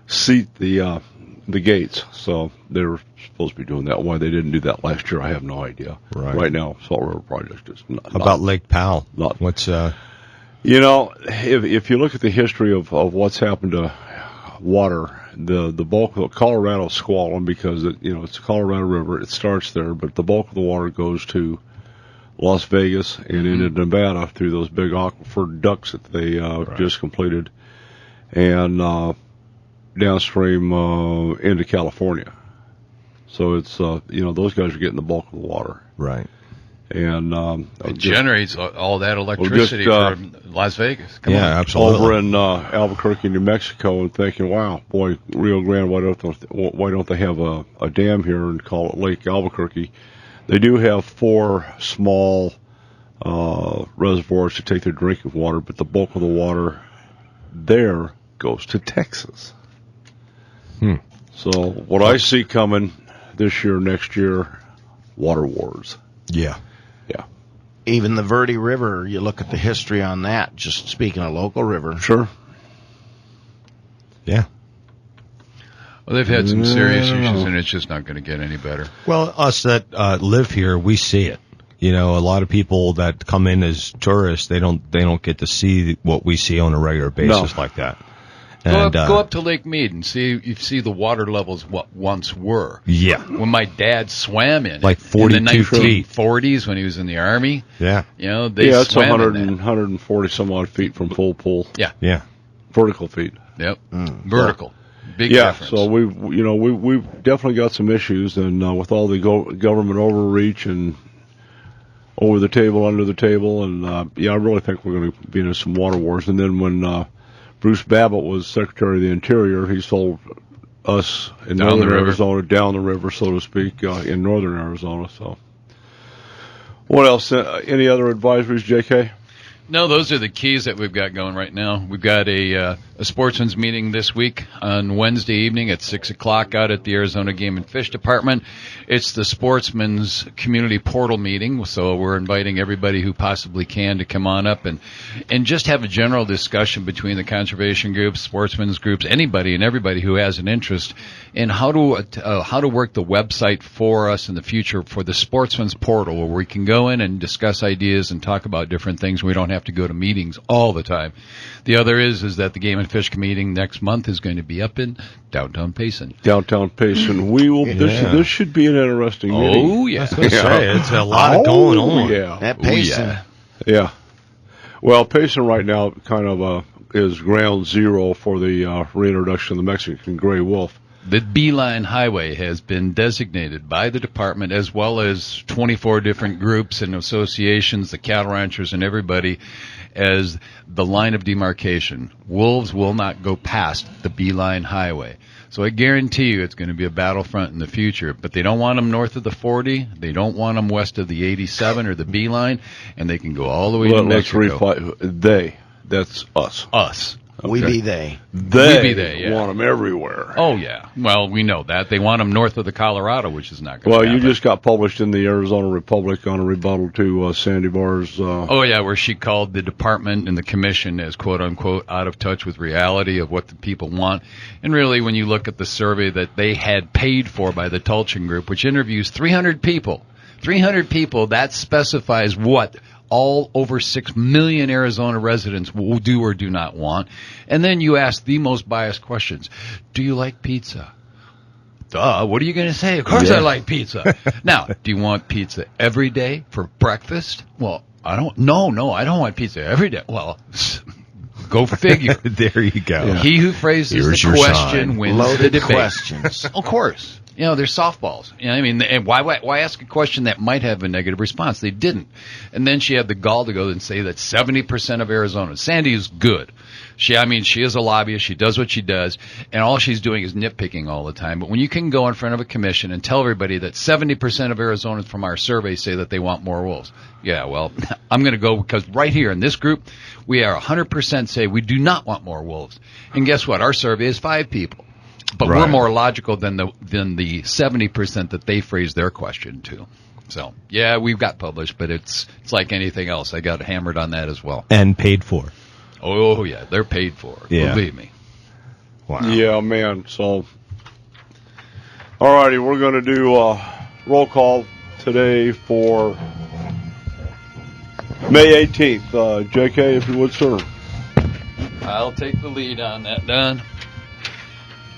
seat the gates, so they're supposed to be doing that. Why they didn't do that last year, I have no idea. Right now, Salt River Project is not. How about Lake Powell? What's if you look at the history of what's happened to water, the bulk of Colorado squalling because it's the Colorado River. It starts there, but the bulk of the water goes to Las Vegas and into Nevada through those big aquifer ducts that they just completed, and downstream into California. So it's those guys are getting the bulk of the water. Right. And it generates all that electricity from Las Vegas. Come on. Absolutely. Over in Albuquerque, New Mexico, and thinking, wow, boy, Rio Grande, why don't they have a dam here and call it Lake Albuquerque? They do have 4 small reservoirs to take their drinking water, but the bulk of the water there goes to Texas. So what I see coming this year, next year, water wars. Yeah. Even the Verde River, you look at the history on that, just speaking of local river. Sure. Yeah. Well, they've had some serious issues, and it's just not going to get any better. Well, us that live here, we see it. A lot of people that come in as tourists, they don't get to see what we see on a regular basis like that. Go up to Lake Mead and you see the water levels what once were. Yeah. When my dad swam in like 42 in the 1940s feet. when he was in the Army. Yeah. It's 140 some odd feet from full pool. Yeah. Vertical feet. Yep. Vertical. Big difference. So we've definitely got some issues, and with all the government overreach and over the table, under the table, and I really think we're going to be in some water wars. And then when Bruce Babbitt was Secretary of the Interior, he sold us in northern Arizona down the river, so to speak, in northern Arizona. So, what else? Any other advisories, J.K.? No, those are the keys that we've got going right now. We've got a sportsman's meeting this week on Wednesday evening at 6 o'clock out at the Arizona Game and Fish Department. It's the Sportsman's Community Portal meeting, so we're inviting everybody who possibly can to come on up and just have a general discussion between the conservation groups, sportsmen's groups, anybody and everybody who has an interest in how to work the website for us in the future for the Sportsman's Portal, where we can go in and discuss ideas and talk about different things. We don't have to go to meetings all the time. The other is that the Game and Fish meeting next month is going to be up in downtown Payson. We will. This should be an interesting meeting. Oh yeah, I was going to say it's a lot going on. Yeah, That Payson. Yeah. Well, Payson right now kind of is ground zero for the reintroduction of the Mexican gray wolf. The Beeline Highway has been designated by the department, as well as 24 different groups and associations, the cattle ranchers and everybody, as the line of demarcation. Wolves will not go past the Beeline Highway. So I guarantee you it's going to be a battlefront in the future. But they don't want them north of the 40. They don't want them west of the 87 or the B line, and they can go all the way to Mexico. That's us. Us. We be they. They We be they, yeah. want them everywhere. Oh, yeah. Well, we know that. They want them north of the Colorado, which is not going to Well, happen. you just got published in the Arizona Republic on a rebuttal to Sandy Barr's. Oh, yeah, where she called the department and the commission as, quote-unquote, out of touch with reality of what the people want. And really, when you look at the survey that they had paid for by the Tulchin Group, which interviews 300 people, that specifies what all over 6 million Arizona residents will do or do not want. And then you ask the most biased questions. Do you like pizza? Duh, what are you going to say? Of course I like pizza. Now, do you want pizza every day for breakfast? Well, I don't want pizza every day. Well, go figure. There you go. Yeah. He who phrases Here's the your question sign. wins Loaded the debate. questions. Of course. You know, they're softballs. You know, I mean, and why ask a question that might have a negative response? They didn't. And then she had the gall to go and say that 70% of Arizona. Sandy is good. She is a lobbyist. She does what she does. And all she's doing is nitpicking all the time. But when you can go in front of a commission and tell everybody that 70% of Arizonans from our survey say that they want more wolves. Yeah, well, I'm going to go because right here in this group, we are 100% say we do not want more wolves. And guess what? Our survey is 5 people. But we're more logical than the 70% that they phrased their question to. So, yeah, we've got published, but it's like anything else. I got hammered on that as well. And paid for. Oh, yeah, they're paid for. Yeah. Believe me. Wow. Yeah, man. So, all righty, we're going to do roll call today for May 18th. JK, if you would, sir. I'll take the lead on that, Don.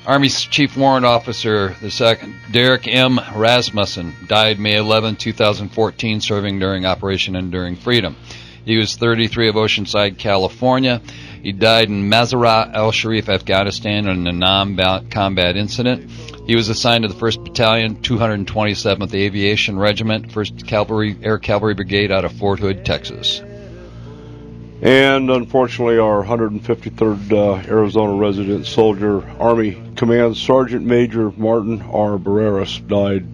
Army Chief Warrant Officer II, Derek M. Rasmussen, died May 11, 2014, serving during Operation Enduring Freedom. He was 33 of Oceanside, California. He died in Mazar-e al-Sharif, Afghanistan, in a non-combat incident. He was assigned to the 1st Battalion, 227th Aviation Regiment, 1st Air Cavalry Brigade out of Fort Hood, Texas. And unfortunately, our 153rd Arizona resident soldier, Army Command Sergeant Major Martin R. Barreras, died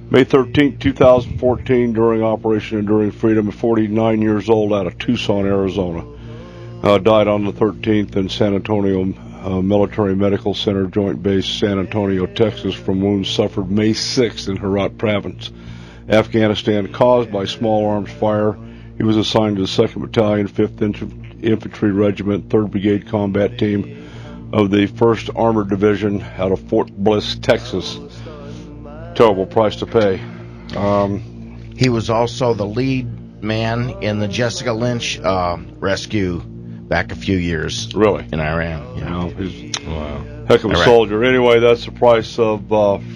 May 13, 2014, during Operation Enduring Freedom, at 49 years old, out of Tucson, Arizona. Died on the 13th in San Antonio Military Medical Center, Joint Base, San Antonio, Texas, from wounds suffered May 6th in Herat Province, Afghanistan, caused by small arms fire. He was assigned to the 2nd Battalion, 5th Infantry Regiment, 3rd Brigade Combat Team of the 1st Armored Division out of Fort Bliss, Texas. Terrible price to pay. He was also the lead man in the Jessica Lynch rescue back a few years. Really? In Iran. You know, he's heck of a soldier. Anyway, that's the price of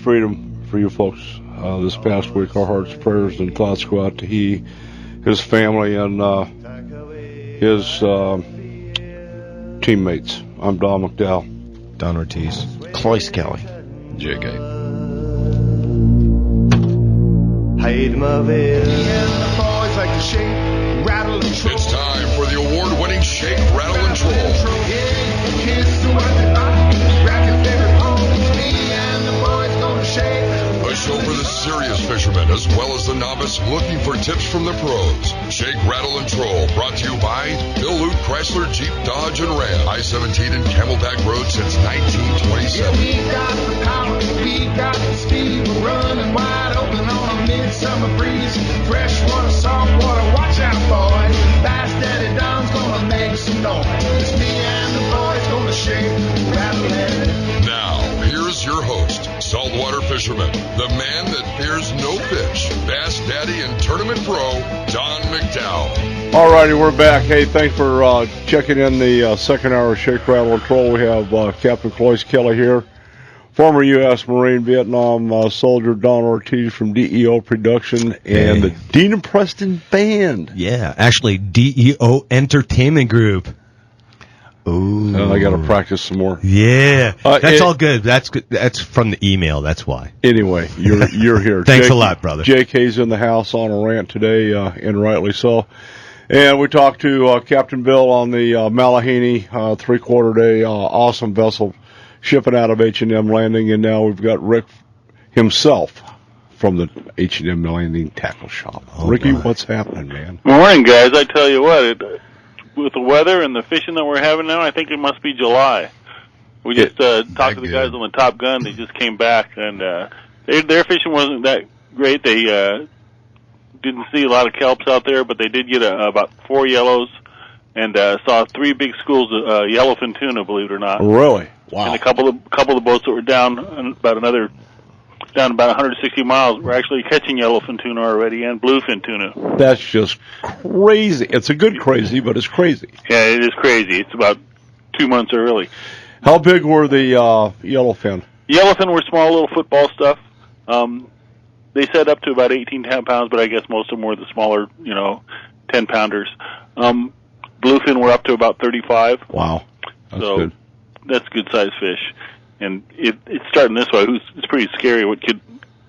freedom for you folks this past week. Our hearts, prayers, and thoughts go out to he, his family, and his teammates. I'm Don McDowell. Don Ortiz. Cloyce Kelly. JK. And the boys like to shake, rattle, and troll. It's time for the award-winning Shake, Rattle, and Troll. Yeah, kiss the one that rock your favorite pose. Me and the boys gonna shake. A show for the serious fishermen as well as the novice looking for tips from the pros. Shake, Rattle, and Troll, brought to you by Bill Luke Chrysler, Jeep, Dodge, and Ram. I-17 and Camelback Road since 1927. Yeah, we got the power, we got the speed. We're running wide open on a midsummer breeze. Freshwater, saltwater, watch out, boys. Bass Daddy Don's gonna make some noise. It's me and the boys gonna shake, rattle, and Now, here's your host, saltwater fisherman, the man that fears no fish, Bass Daddy and Tournament Pro, Don McDowell. All righty, we're back. Hey, thanks for checking in the second hour of Shake, Rattle, and Troll. We have Captain Cloyce Kelly here, former U.S. Marine Vietnam soldier Don Ortiz from DEO Production, and the Dean and Preston Band. Yeah, actually, DEO Entertainment Group. Ooh. I got to practice some more. Yeah, that's all good. That's good. That's from the email. That's why. Anyway, you're here. Thanks a lot, brother. JK's in the house on a rant today, and rightly so. And we talked to Captain Bill on the Malahini 3/4 day awesome vessel shipping out of H&M Landing, and now we've got Rick himself from the H&M Landing Tackle Shop. Ricky, what's happening, man? Morning, guys. I tell you what, with the weather and the fishing that we're having now, I think it must be July. We just talked to the guys on the Top Gun. They just came back, and their fishing wasn't that great. They didn't see a lot of kelps out there, but they did get about 4 yellows, and saw 3 big schools of yellowfin tuna, believe it or not. Really? Wow. And a couple of the boats that were down about 160 miles were actually catching yellowfin tuna already and bluefin tuna. That's just crazy. It's a good crazy, but it's crazy. Yeah, it is crazy. It's about 2 months early. How big were the yellowfin? Yellowfin were small little football stuff. They said up to about 18 pounds, but I guess most of them were the smaller, 10-pounders. Bluefin were up to about 35. Wow. That's good. That's good-sized fish. And it's starting this way. It's pretty scary what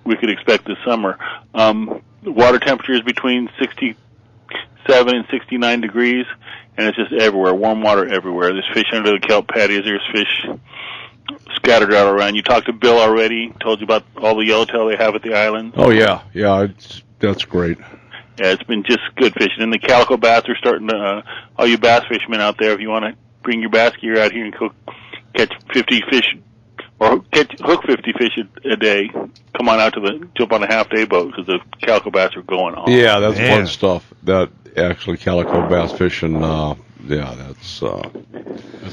we could expect this summer. The water temperature is between 67 and 69 degrees, and it's just everywhere, warm water everywhere. There's fish under the kelp patios. There's fish scattered out around. You talked to Bill already, told you about all the yellowtail they have at the island. Oh, yeah. Yeah, that's great. Yeah, it's been just good fishing. And the calico bass are starting to, all you bass fishermen out there, if you want to bring your bass gear out here and catch 50 fish, or hook 50 fish a day, come on out jump on a half-day boat, because the calico bass are going on. Yeah, that's fun stuff. That actually calico bass fishing, that's a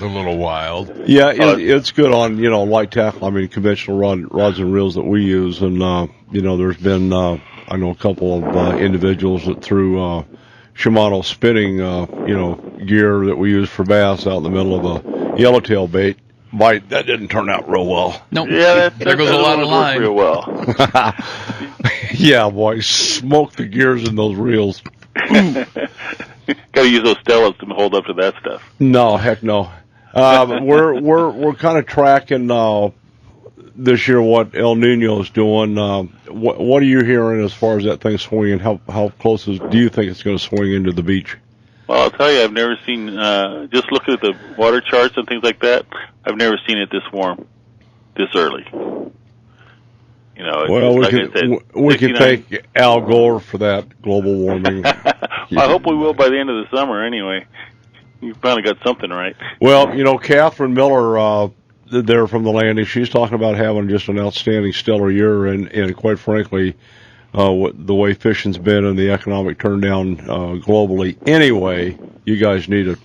little wild. Yeah, it's good on, light tackle. I mean, conventional rods and reels that we use. And, there's been, I know a couple of individuals that threw Shimano spinning, gear that we use for bass out in the middle of a yellowtail bite. That didn't turn out real well. No. Nope. Yeah, there goes a lot of line. Real well. Yeah, boy, smoke the gears in those reels. Got to use those Stellas to hold up to that stuff. No, heck no. We're kind of tracking this year what El Nino's doing. What are you hearing as far as that thing swinging? How close do you think it's going to swing into the beach? Well, I'll tell you, I've never seen, just looking at the water charts and things like that, I've never seen it this warm, this early. Well, we can thank Al Gore for that global warming. I hope we will by the end of the summer anyway. You finally got something right. Well, Catherine Miller, there from the landing, she's talking about having just an outstanding, stellar year, and quite frankly, the way fishing's been and the economic turndown globally. Anyway, you guys need a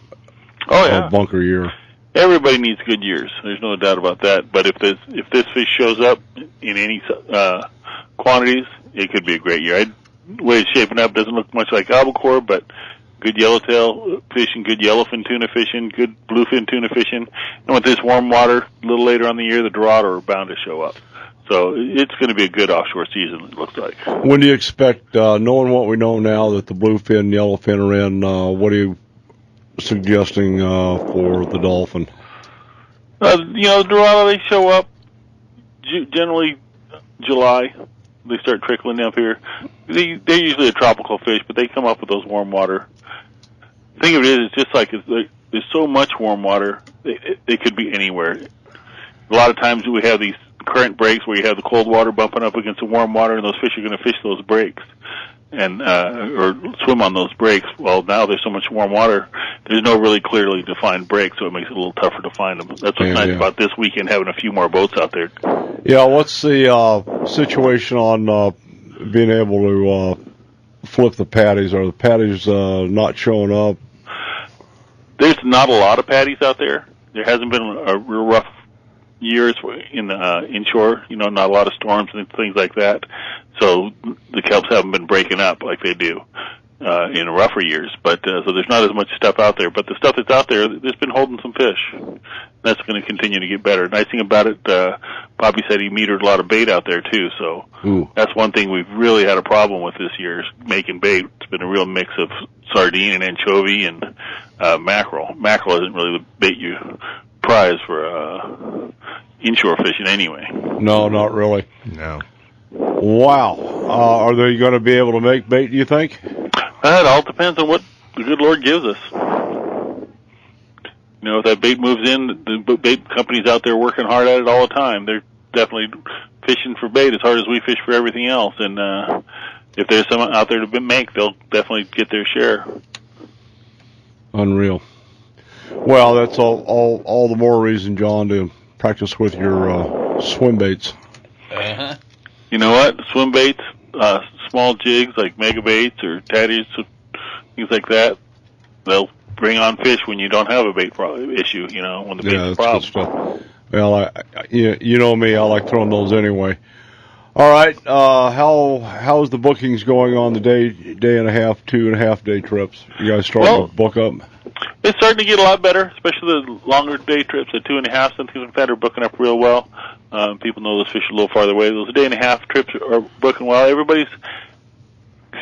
bunker year. Everybody needs good years. There's no doubt about that. But if this fish shows up in any quantities, it could be a great year. The way it's shaping up doesn't look much like albacore, but good yellowtail fishing, good yellowfin tuna fishing, good bluefin tuna fishing. And with this warm water, a little later on the year, the dorado are bound to show up. So it's going to be a good offshore season, it looks like. When do you expect, knowing what we know now that the bluefin, yellowfin are in, what are you suggesting for the dolphin? The dorado, they show up generally July. They start trickling up here. They're usually a tropical fish, but they come up with those warm water. The thing of it is, it's just like there's so much warm water, they could be anywhere. A lot of times we have these current breaks where you have the cold water bumping up against the warm water, and those fish are going to fish those breaks and or swim on those breaks. Well, now there's so much warm water, there's no really clearly defined break, so it makes it a little tougher to find them. That's what's nice about this weekend, having a few more boats out there. Yeah, what's the situation on being able to flip the patties? Are the patties not showing up? There's not a lot of patties out there. There hasn't been a real rough years in inshore, not a lot of storms and things like that. So the kelps haven't been breaking up like they do in rougher years. But so there's not as much stuff out there. But the stuff that's out there, it's been holding some fish. That's going to continue to get better. Nice thing about it, Bobby said he metered a lot of bait out there too. So that's one thing we've really had a problem with this year is making bait. It's been a real mix of sardine and anchovy and mackerel. Mackerel isn't really the bait you prize for inshore fishing anyway. No, not really. No. Wow. Are they going to be able to make bait, do you think? It all depends on what the good Lord gives us. You know, if that bait moves in, the bait company's out there working hard at it all the time. They're definitely fishing for bait as hard as we fish for everything else. And if there's someone out there to make, they'll definitely get their share. Unreal. Well, that's all the more reason, John, to practice with your swim baits. Uh-huh. You know what? Swim baits, small jigs like mega baits or tatties, things like that, they'll bring on fish when you don't have a bait issue, you know, when the bait's a problem. Good stuff. Well, you know me, I like throwing those anyway. All right, how's the bookings going on the day and a half, 2.5 day trips? You guys starting to book up? It's starting to get a lot better, especially the longer day trips, the 2.5 and things like that are booking up real well. People know those fish are a little farther away. Those day-and-a-half trips are booking well. Everybody's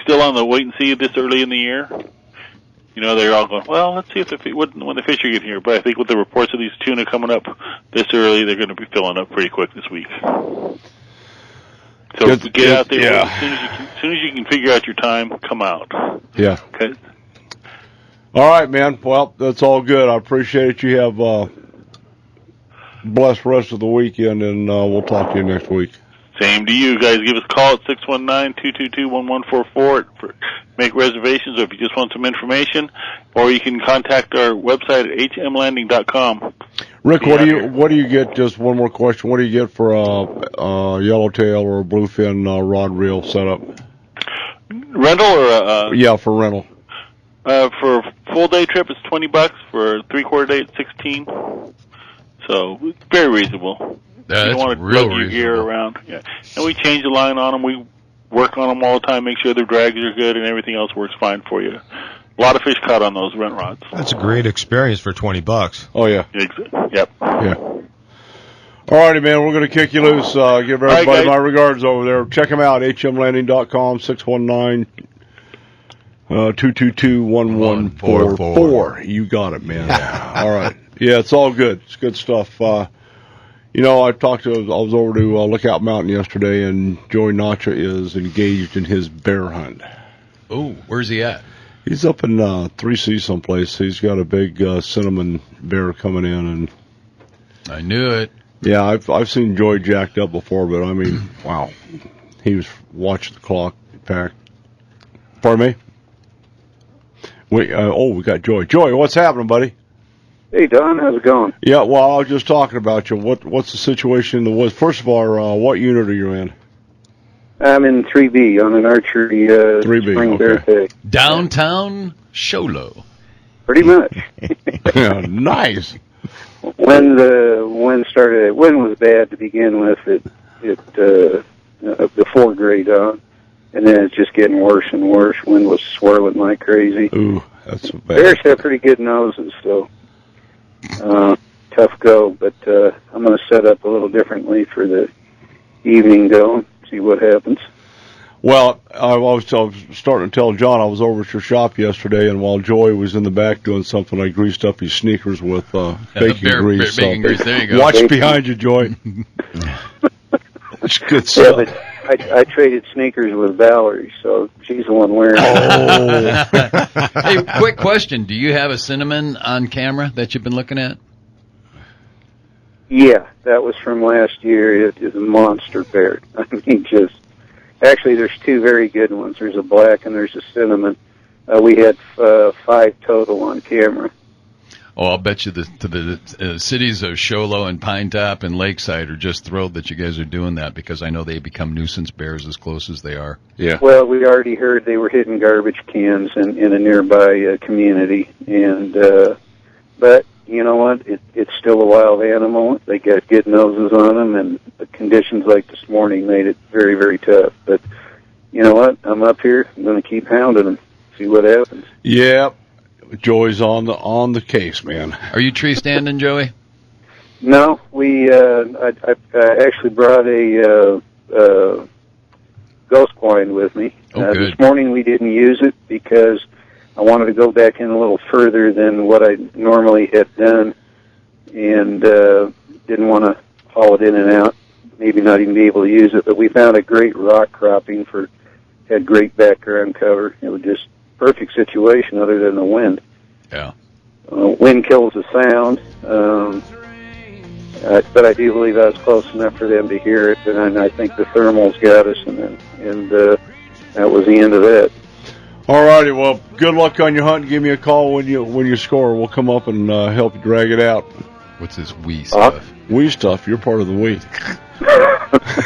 still on the wait and see this early in the year. You know, they're all going, well, let's see if when the fish are getting here. But I think with the reports of these tuna coming up this early, they're going to be filling up pretty quick this week. So get out there as soon as you can figure out your time, come out. Yeah. Okay. All right, man. Well, that's all good. I appreciate it. You have blessed rest of the weekend, and we'll talk to you next week. Same to you guys. Give us a call at 619-222-1144. Make reservations, or if you just want some information, or you can contact our website at hmlanding.com. Rick, what do you get? Just one more question. What do you get for a yellowtail or a bluefin rod reel setup? Rental or yeah, for rental. For a full day trip, it's $20. For a 3/4 day, it's $16. So very reasonable. That's you don't want to real lug your gear around. Yeah, and we change the line on them. We work on them all the time, make sure their drags are good, and everything else works fine for you. A lot of fish caught on those rent rods. That's a great experience for $20. Oh yeah. Yep. Yeah. All righty, man. We're going to kick you loose. Give everybody my regards over there. Check them out. hmlanding.com. 619-222-1144. You got it, man. All right. Yeah, it's all good. It's good stuff. You know, I was over to Lookout Mountain yesterday, and Joey Nacha is engaged in his bear hunt. Oh, where's he at? He's up in 3C someplace. He's got a big cinnamon bear coming in, and I knew it. Yeah, I've seen Joey jacked up before, but I mean, wow, he was watching the clock. In fact, pardon me. We got Joey. Joey, what's happening, buddy? Hey, Don, how's it going? Yeah, well, I was just talking about you. What's the situation in the woods? First of all, what unit are you in? I'm in 3B on an archery 3B, spring bear tag. Downtown Sholo. Pretty much. Yeah, nice. When the wind started, wind was bad to begin with. Before grade on, and then it's just getting worse and worse. Wind was swirling like crazy. Ooh, that's so bad. Bears have pretty good noses, so tough go. But I'm going to set up a little differently for the evening go. See what happens. Well, I was starting to tell John I was over at your shop yesterday, and while Joey was in the back doing something, I greased up his sneakers with bacon grease. Bacon grease. There you go. Watch behind you, Joey. That's good stuff. Yeah, but I traded sneakers with Valerie, so she's the one wearing it. Oh. Hey, quick question. Do you have a cinnamon on camera that you've been looking at? Yeah, that was from last year. It is a monster bear. I mean, actually, there's two very good ones. There's a black and there's a cinnamon. We had 5 total on camera. Oh, I'll bet you the cities of Sholo and Pine Top and Lakeside are just thrilled that you guys are doing that, because I know they become nuisance bears as close as they are. Yeah. Well, we already heard they were hitting garbage cans in a nearby community, and but you know what? It's still a wild animal. They got good noses on them, and the conditions like this morning made it very, very tough. But you know what? I'm up here. I'm going to keep hounding them. See what happens. Yeah. Joey's on the case, man. Are you tree standing, Joey? No, I actually brought a ghost blind with me. Oh, good. This morning we didn't use it because I wanted to go back in a little further than what I normally had done, and didn't want to haul it in and out, maybe not even be able to use it. But we found a great rock cropping had great background cover. It was just perfect situation other than the wind. Yeah. wind kills the sound. But I do believe I was close enough for them to hear it, and I think the thermals got us, and that was the end of that. All righty, well, good luck on your hunt. Give me a call when you score. We'll come up and help you drag it out. What's this wee stuff? Wee stuff. You're part of the wee.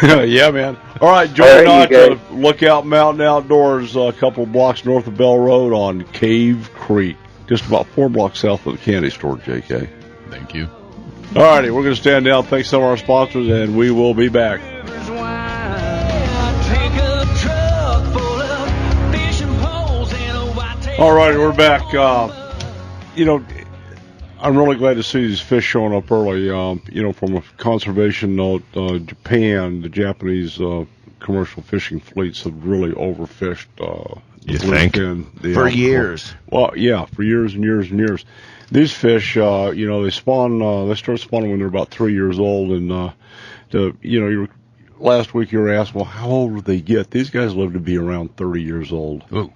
Yeah, man. All right, join All on right, to Lookout Mountain Outdoors, a couple of blocks north of Bell Road on Cave Creek, just about 4 blocks south of the candy store, JK. Thank you. All righty, we're going to stand down. Thanks to some of our sponsors, and we will be back. All right, we're back. I'm really glad to see these fish showing up early. From a conservation note, Japan, the Japanese commercial fishing fleets have really overfished You think? For years. Well, yeah, for years and years and years. These fish, they spawn. They start spawning when they're about 3 years old, and last week you were asked, well, how old do they get? These guys live to be around 30 years old. Ooh.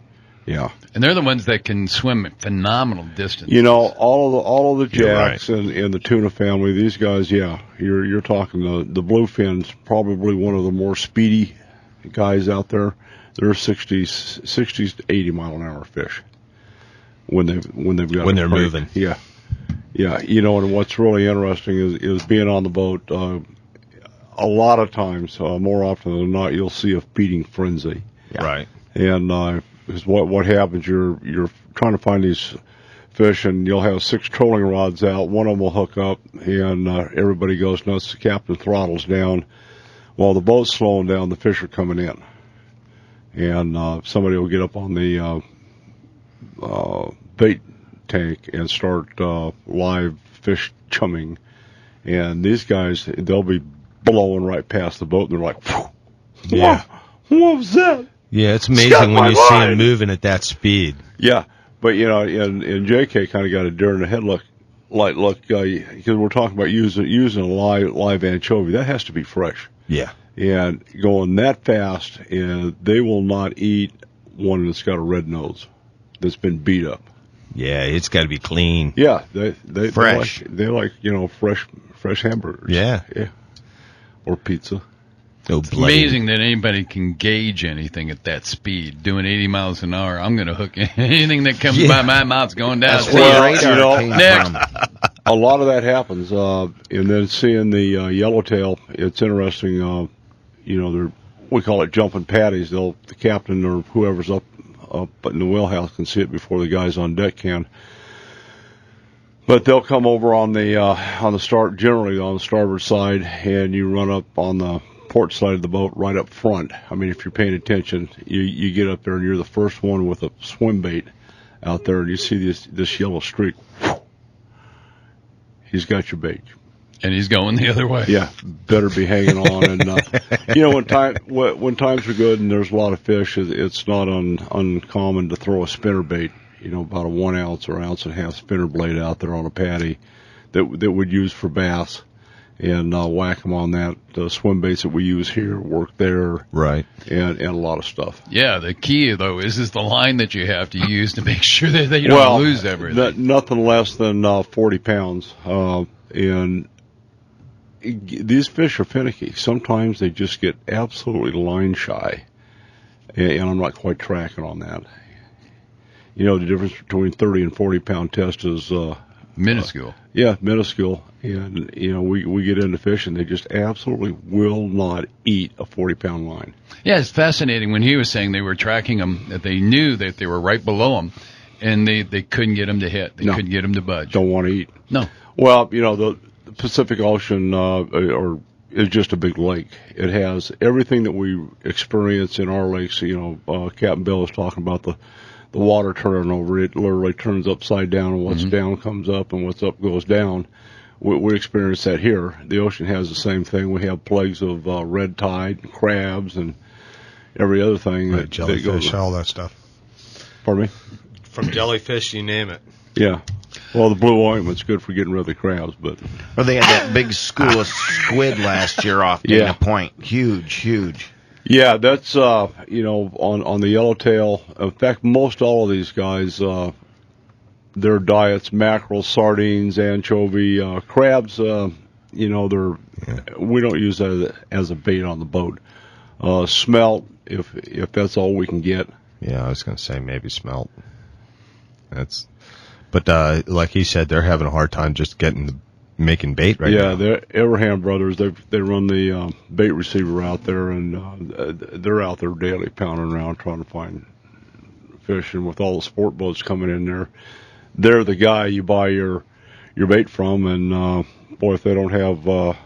Yeah. And they're the ones that can swim at phenomenal distance. All of the jacks and the tuna family, these guys, you're talking the bluefin's probably one of the more speedy guys out there. They're 60s to 80 mile an hour fish when they're moving. Yeah. And what's really interesting is being on the boat. A lot of times, more often than not, you'll see a feeding frenzy. Yeah. Right. And because what happens, you're trying to find these fish, and you'll have 6 trolling rods out. One of them will hook up, and everybody goes nuts. The captain throttles down. While the boat's slowing down, the fish are coming in. And somebody will get up on the bait tank and start live fish chumming. And these guys, they'll be blowing right past the boat, and they're like, whew, yeah, what was that? Yeah, it's amazing when you see them moving at that speed. Yeah, but and JK kind of got a deer in the headlock, because we're talking about using a live anchovy. That has to be fresh. Yeah, and going that fast, and they will not eat one that's got a red nose that's been beat up. Yeah, it's got to be clean. Yeah, they fresh. They like fresh hamburgers. Yeah, or pizza. It's amazing that anybody can gauge anything at that speed. Doing 80 miles an hour, I'm going to hook anything that comes by my mouth's going down. Next. A lot of that happens. And then seeing the yellowtail, it's interesting. We call it jumping patties. The captain or whoever's up in the wheelhouse can see it before the guys on deck can. But they'll come over generally on the starboard side, and you run up on the port side of the boat right up front. I mean, if you're paying attention, you get up there and you're the first one with a swim bait out there, and you see this yellow streak. He's got your bait. And he's going the other way. Yeah, better be hanging on. And when times are good and there's a lot of fish, it's not uncommon to throw a spinner bait. About a 1 ounce or ounce and a half spinner blade out there on a patty that we'd use for bass. And whack them on that. The swim baits that we use here work there. Right. And a lot of stuff. Yeah, the key, though, is the line that you have to use to make sure that you don't lose everything. Nothing less than 40 pounds. And these fish are finicky. Sometimes they just get absolutely line shy. And I'm not quite tracking on that. The difference between 30 and 40 pound test is minuscule. Minuscule. And, we get into fish, and they just absolutely will not eat a 40-pound line. Yeah, it's fascinating when he was saying they were tracking them, that they knew that they were right below them, and they couldn't get them to hit. They couldn't get them to budge. Don't want to eat. No. Well, the Pacific Ocean is just a big lake. It has everything that we experience in our lakes. Captain Bill was talking about the water turning over. It literally turns upside down, and what's down comes up, and what's up goes down. We experience that here. The ocean has the same thing. We have plagues of red tide, and crabs, and every other thing. Right, jellyfish, all that stuff. Pardon me? From jellyfish, you name it. Yeah. Well, the blue ointment's good for getting rid of the crabs, but... Well, they had that big school of squid last year off Dana Point. Huge. Yeah, that's, on the yellowtail. In fact, most all of these guys... their diets: mackerel, sardines, anchovy, crabs. We don't use that as a bait on the boat. Smelt, if that's all we can get. Yeah, I was going to say maybe smelt. But like he said, they're having a hard time just making bait right now. Yeah, the Abraham brothers, they run the bait receiver out there, and they're out there daily pounding around trying to find fish. And with all the sport boats coming in there, they're the guy you buy your bait from. And boy, if they don't have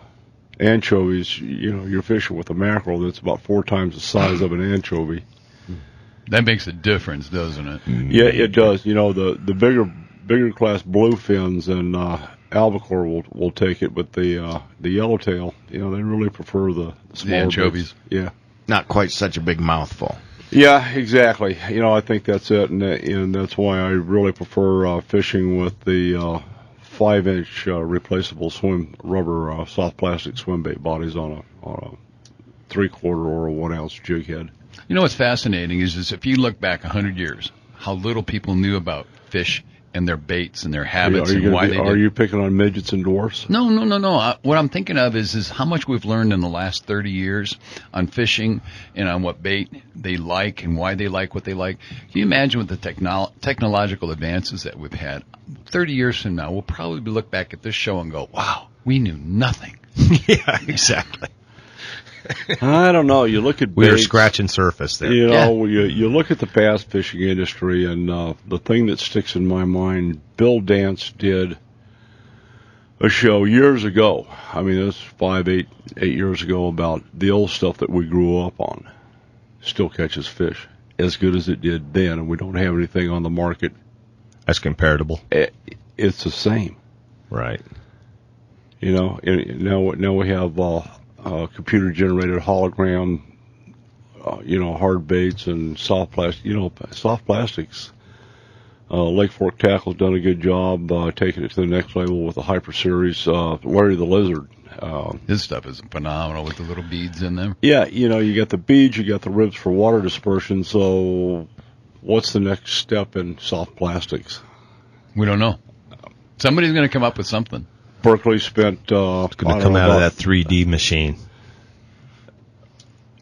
anchovies, you're fishing with a mackerel that's about 4 times the size of an anchovy. That makes a difference, doesn't it? Yeah, it does. The bigger class bluefins and albacore will take it, but the yellowtail, they really prefer the smaller anchovies. bits. Yeah, Not quite such a big mouthful. yeah, exactly. I think that's it, and that's why I really prefer fishing with the 5-inch replaceable swim rubber soft plastic swim bait bodies on a 3/4 or a 1-ounce jig head. What's fascinating is if you look back 100 years, how little people knew about fish and their baits and their habits and why they did. Are you picking on midgets and dwarfs? No. What I'm thinking of is how much we've learned in the last 30 years on fishing and on what bait they like and why they like what they like. Can you imagine with the technological advances that we've had? 30 years from now, we'll probably look back at this show and go, wow, we knew nothing. Yeah, exactly. I don't know. You look at We were baits, scratching surface there. you look at the bass fishing industry, and the thing that sticks in my mind, Bill Dance did a show years ago. I mean, it was 8 years ago, about the old stuff that we grew up on. Still catches fish as good as it did then, and we don't have anything on the market. That's comparable. It's the same. Right. Now we have computer-generated hologram, hard baits and soft plastic. Soft plastics. Lake Fork Tackle's done a good job taking it to the next level with the Hyper Series. Larry the Lizard. His stuff is phenomenal with the little beads in them. Yeah, you got the beads, you got the ribs for water dispersion. So, what's the next step in soft plastics? We don't know. Somebody's going to come up with something. Berkeley spent. It's going to come out of that 3D machine.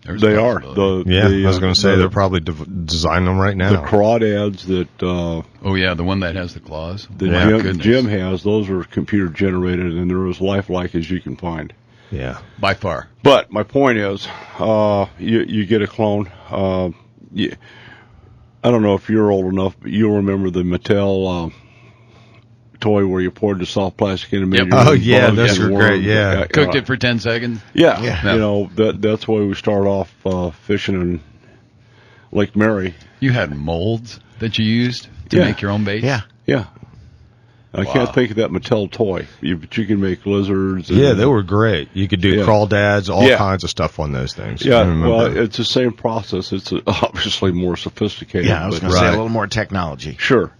They are. I was going to say they're probably designing them right now. The crawdads that. The one that has the claws. Jim has, those are computer generated, and they're as lifelike as you can find. Yeah, by far. But my point is, you get a clone. I don't know if you're old enough, but you'll remember the Mattel toy where you poured the soft plastic in and made those were great. Yeah, cooked it for 10 seconds. Yeah. That's why we start off fishing in Lake Mary. You had molds that you used to make your own bait. Yeah. I can't think of that Mattel toy, but you can make lizards. They were great. You could do crawdads, all kinds of stuff on those things. Yeah, well, it's the same process. It's obviously more sophisticated. Yeah, I was going to say a little more technology. Sure.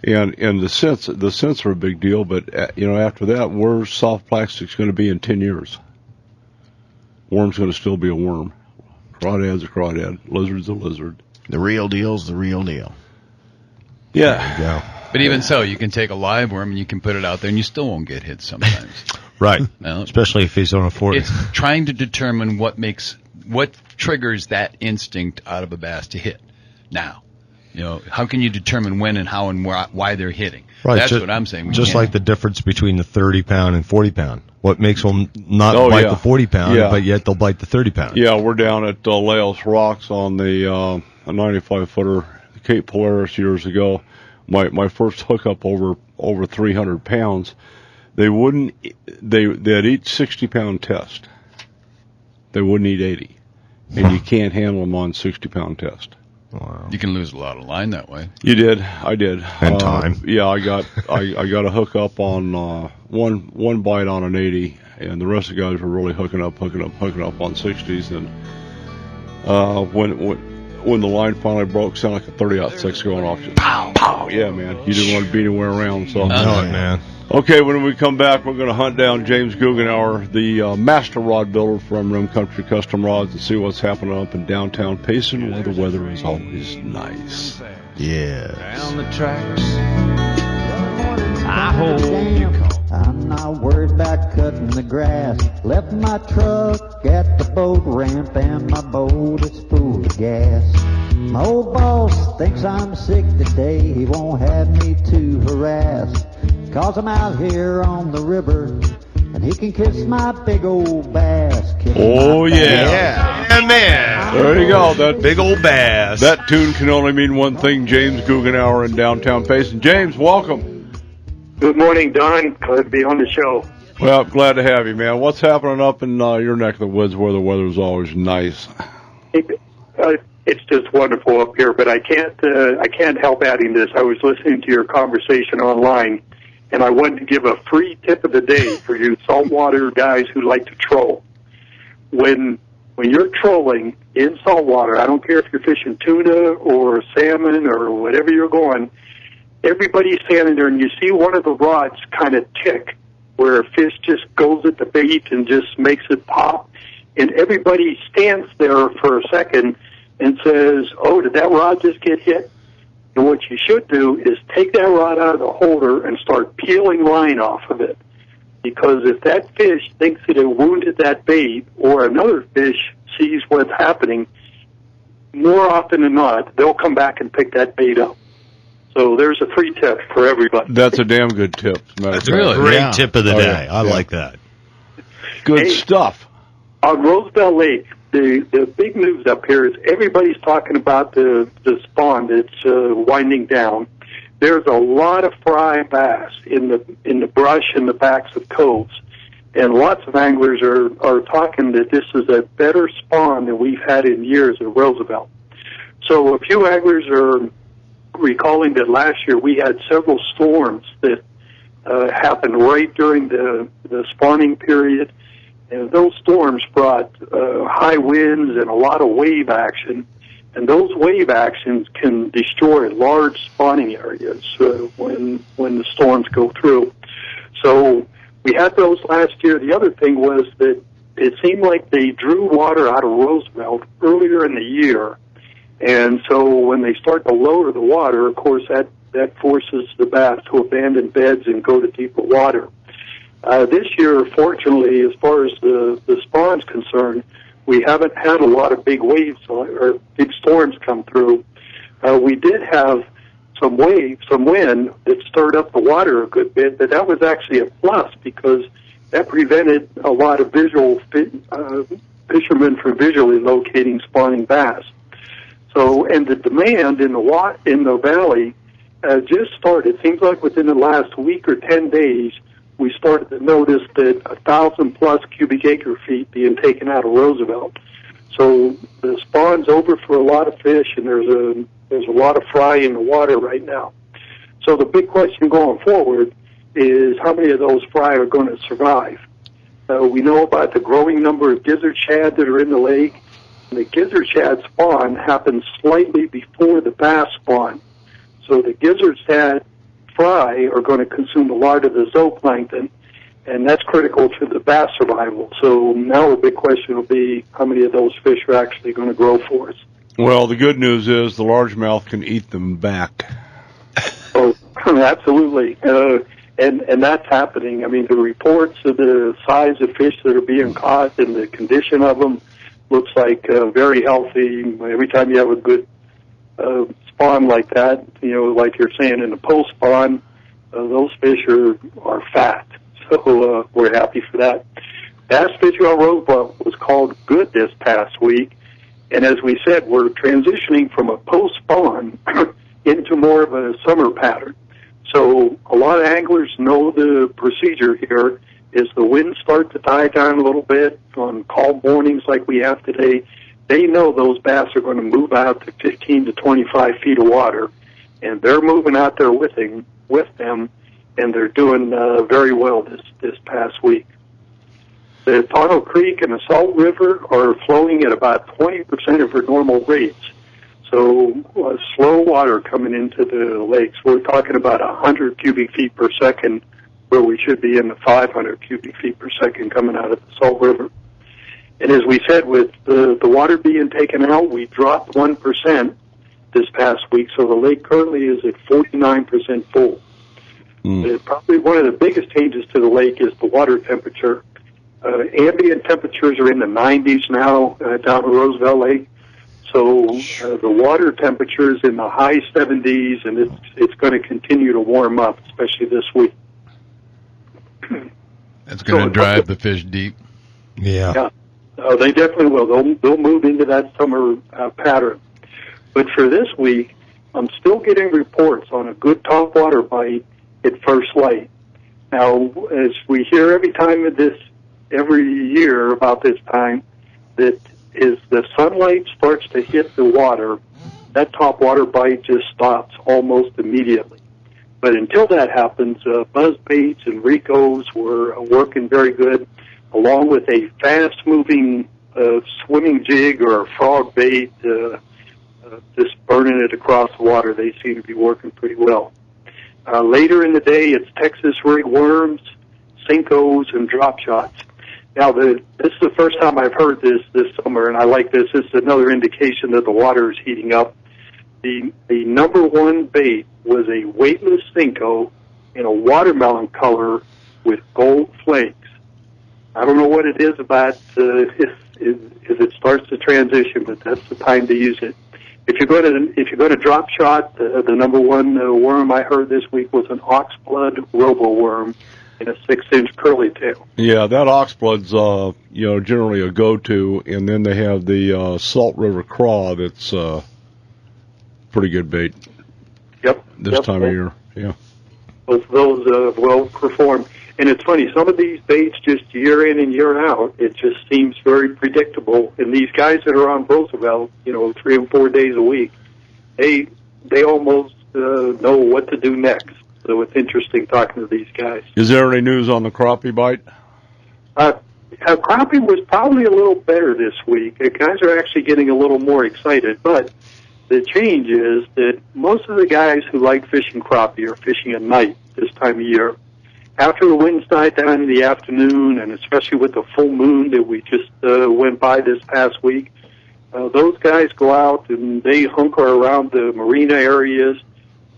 And the scents are a big deal, but after that, where's soft plastics going to be in 10 years? Worm's going to still be a worm. Crawdad's a crawdad. Lizard's a lizard. The real deal's the real deal. Yeah. There you go. But even so, you can take a live worm and you can put it out there, and you still won't get hit sometimes. Right. Especially if he's on a 40. It's trying to determine what triggers that instinct out of a bass to hit. Now, how can you determine when and how and why they're hitting? Right. That's what I'm saying. Just like the difference between the 30-pound and 40-pound. What makes them not bite the 40-pound, but yet they'll bite the 30-pound? Yeah, we're down at Laos Rocks on the 95-footer Cape Polaris years ago. My first hookup over 300 pounds. They'd eat 60-pound test. They wouldn't eat 80, and you can't handle them on 60-pound test. Wow. You can lose a lot of line that way. You did. I did. And time. Yeah, I got a hookup on one bite on an 80, and the rest of the guys were really hooking up on 60s. And when the line finally broke, it sounded like a 30-06 going off. Just pow, pow. Yeah, man. You didn't want to beat anywhere around. So. I know it, man. Okay, when we come back, we're going to hunt down James Guggenauer, the master rod builder from Rim Country Custom Rods, and see what's happening up in downtown Payson, where the weather is always nice. Yeah. Down the tracks, I hope you call. I'm not worried about cutting the grass. Left my truck at the boat ramp and my boat is full of gas. My old boss thinks I'm sick today. He won't have me to harass. 'Cause I'm out here on the river and he can kiss my big old bass. Oh, yeah. Yeah, man. There you go. That big old bass. That tune can only mean one thing. James Guggenauer in downtown Payson. James, welcome. Good morning, Don. Glad to be on the show. Well, glad to have you, man. What's happening up in your neck of the woods where the weather's always nice? It's just wonderful up here, but I can't help adding this. I was listening to your conversation online, and I wanted to give a free tip of the day for you saltwater guys who like to troll. When you're trolling in saltwater, I don't care if you're fishing tuna or salmon or whatever you're going, everybody's standing there and you see one of the rods kind of tick where a fish just goes at the bait and just makes it pop, and everybody stands there for a second and says, oh, did that rod just get hit? And what you should do is take that rod out of the holder and start peeling line off of it. Because if that fish thinks that it wounded that bait or another fish sees what's happening, more often than not, they'll come back and pick that bait up. So there's a free tip for everybody. That's a damn good tip. That's a great tip of the day. I like that. Good stuff. On Roosevelt Lake, the big news up here is everybody's talking about the spawn that's winding down. There's a lot of fry bass in the brush in the backs of coves, and lots of anglers are talking that this is a better spawn than we've had in years at Roosevelt. So a few anglers are recalling that last year we had several storms that happened right during the spawning period, and those storms brought high winds and a lot of wave action. And those wave actions can destroy large spawning areas when the storms go through. So we had those last year. The other thing was that it seemed like they drew water out of Roosevelt earlier in the year. And so when they start to lower the water, of course, that forces the bass to abandon beds and go to deeper water. This year, fortunately, as far as the spawn's concerned, we haven't had a lot of big waves or big storms come through. We did have some wind that stirred up the water a good bit, but that was actually a plus because that prevented a lot of fishermen from visually locating spawning bass. So, and the demand in the valley just started. It seems like within the last week or 10 days, we started to notice that 1,000+ cubic acre feet being taken out of Roosevelt. So the spawn's over for a lot of fish, and there's a lot of fry in the water right now. So the big question going forward is how many of those fry are going to survive. We know about the growing number of gizzard shad that are in the lake, and the gizzard shad spawn happens slightly before the bass spawn. So the gizzard shad fry are going to consume a lot of the zooplankton, and that's critical to the bass survival. So now the big question will be how many of those fish are actually going to grow for us. Well, the good news is the largemouth can eat them back. Oh, absolutely. And that's happening. I mean, the reports of the size of fish that are being caught and the condition of them looks like very healthy. Every time you have a good spawn like that, like you're saying in the post spawn, those fish are fat. So we're happy for that. Bass fishing on Roosevelt was called good this past week, and as we said, we're transitioning from a post spawn into more of a summer pattern. So a lot of anglers know the procedure here. As the winds start to die down a little bit on calm mornings like we have today, they know those bass are going to move out to 15 to 25 feet of water, and they're moving out there with them, and they're doing very well this past week. The Tonto Creek and the Salt River are flowing at about 20% of their normal rates. So slow water coming into the lakes. We're talking about 100 cubic feet per second, where we should be in the 500 cubic feet per second coming out of the Salt River. And as we said, with the water being taken out, we dropped 1% this past week, so the lake currently is at 49% full. Probably one of the biggest changes to the lake is the water temperature. Ambient temperatures are in the 90s now down at Roosevelt Lake. So the water temperature is in the high 70s, and it's going to continue to warm up, especially this week. That's going to drive the fish deep. Yeah. They definitely will. They'll move into that summer pattern. But for this week, I'm still getting reports on a good topwater bite at first light. Now, as we hear every year about this time, that as the sunlight starts to hit the water, that topwater bite just stops almost immediately. But until that happens, buzz baits and Ricos were working very good, along with a fast-moving swimming jig or a frog bait, just burning it across the water. They seem to be working pretty well. Later in the day, it's Texas rig worms, Cincos, and drop shots. Now, this is the first time I've heard this summer, and I like this. This is another indication that the water is heating up. The number one bait was a weightless Cinco in a watermelon color with gold flakes. I don't know what it is about if it starts to transition, but that's the time to use it. If you're going to drop shot, the number one worm I heard this week was an oxblood robo worm in a 6-inch curly tail. Yeah, that oxblood's generally a go-to, and then they have the Salt River craw that's pretty good bait. Yep. This time of year, yeah. Both of those well performed. And it's funny, some of these baits just year in and year out, it just seems very predictable. And these guys that are on Roosevelt, 3 and 4 days a week, they almost know what to do next. So it's interesting talking to these guys. Is there any news on the crappie bite? Crappie was probably a little better this week. The guys are actually getting a little more excited, but the change is that most of the guys who like fishing crappie are fishing at night this time of year. After the winds die down in the afternoon, and especially with the full moon that we just went by this past week, those guys go out and they hunker around the marina areas.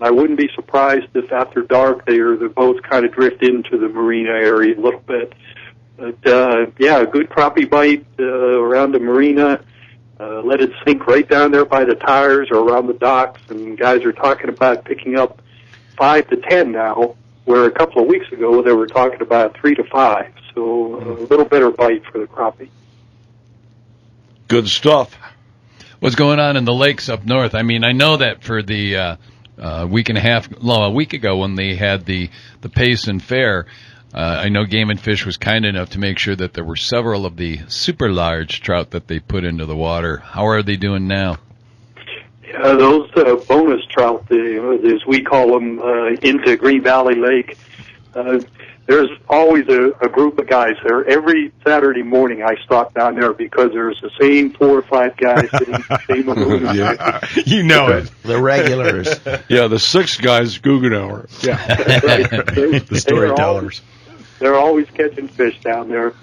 I wouldn't be surprised if after dark the boats kind of drift into the marina area a little bit. But, a good crappie bite around the marina. Let it sink right down there by the tires or around the docks, and guys are talking about picking up 5 to 10 now, where a couple of weeks ago they were talking about 3 to 5. So a little better bite for the crappie. Good stuff. What's going on in the lakes up north? I mean, I know that for the a week ago when they had the Payson Fair, I know Game and Fish was kind enough to make sure that there were several of the super large trout that they put into the water. How are they doing now? Yeah, those bonus trout, as we call them, into Green Valley Lake, there's always a group of guys there. Every Saturday morning I stop down there because there's the same 4 or 5 guys sitting in the same room. Yeah. You know it. The regulars. Yeah, the 6 guys, Guggenauer. Yeah. Right. The storytellers. They're always catching fish down there.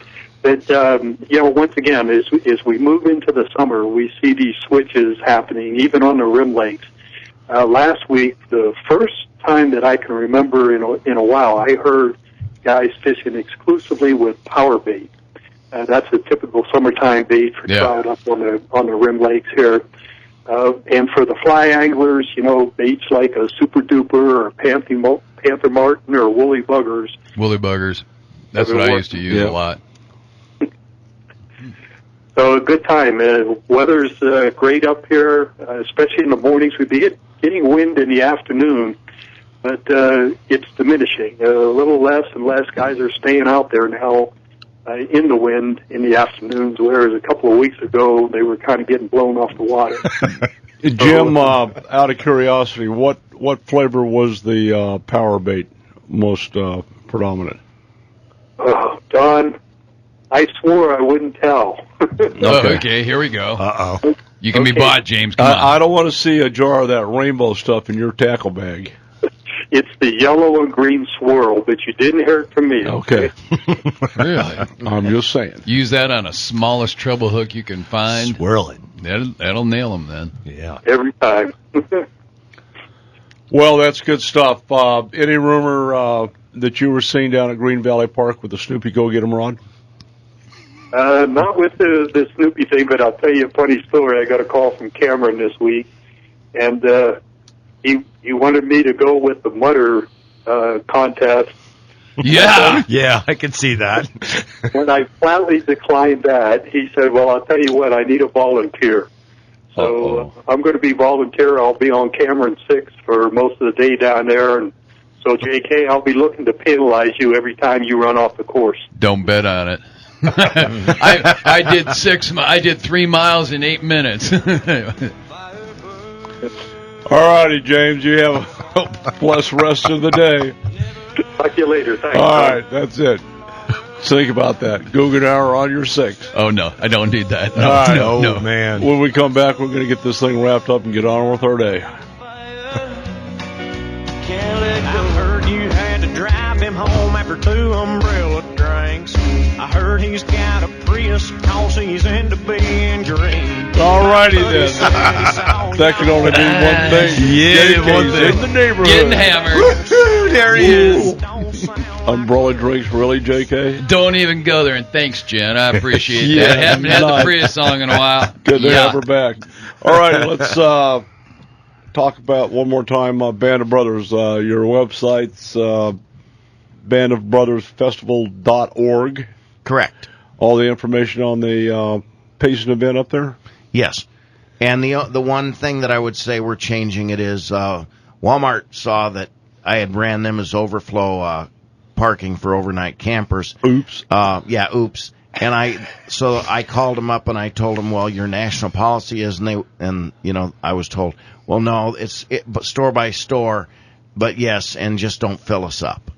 But, once again, as we move into the summer, we see these switches happening, even on the rim lakes. Last week, the first time that I can remember in a while, I heard guys fishing exclusively with power bait. That's a typical summertime bait for trout up on the rim lakes here. And for the fly anglers, baits like a Super Duper or Panther Martin or Woolly Buggers. Woolly Buggers. That's what I used to use a lot. So a good time. Weather's great up here, especially in the mornings. We'd be getting wind in the afternoon, but it's diminishing. A little less and less guys are staying out there now in the wind in the afternoons, whereas a couple of weeks ago they were kind of getting blown off the water. Jim, out of curiosity, what flavor was the power bait most predominant? Oh, Don, I swore I wouldn't tell. Okay, here we go. Uh-oh. You can be bought, James. Come on. I don't want to see a jar of that rainbow stuff in your tackle bag. It's the yellow and green swirl, but you didn't hear it from me. Okay. Really? I'm just saying. Use that on a smallest treble hook you can find. Swirl it. That'll nail them then. Yeah. Every time. Well, that's good stuff. Any rumor that you were seen down at Green Valley Park with the Snoopy Go Get 'em rod? Not with the Snoopy thing, but I'll tell you a funny story. I got a call from Cameron this week, and he wanted me to go with the mutter contest. Yeah. Yeah, I can see that. When I flatly declined that, he said, well, I'll tell you what, I need a volunteer. So I'm going to be volunteer. I'll be on Cameron 6 for most of the day down there. And so, JK, I'll be looking to penalize you every time you run off the course. Don't bet on it. I did 3 miles in 8 minutes. All righty, James. You have a blessed rest of the day. Talk to you later. Thanks. All right, that's it. Think about that. Guggen Hour on your 6. Oh, no. I don't need that. All right. No. Man. When we come back, we're going to get this thing wrapped up and get on with our day. I heard you had to drive him home after 2 umbrella drinks. I heard he's got a Prius cause he's into being green. All righty then. That can only mean one thing. Yeah, one thing. In the neighborhood. Getting hammered. There he is. Umbrella drinks, really, JK? Don't even go there. And thanks, Jen. I appreciate Yeah, that. Haven't had the nice. Prius song in a while. Good to have her back. All right, let's talk about one more time Band of Brothers. Your website's bandofbrothersfestival.org. Correct. All the information on the Payson event up there? Yes. And the one thing that I would say we're changing it is Walmart saw that I had ran them as overflow parking for overnight campers. Oops. Oops. And I called them up and I told them, well, your national policy is, and I was told, well, no, it's store by store, but yes, and just don't fill us up.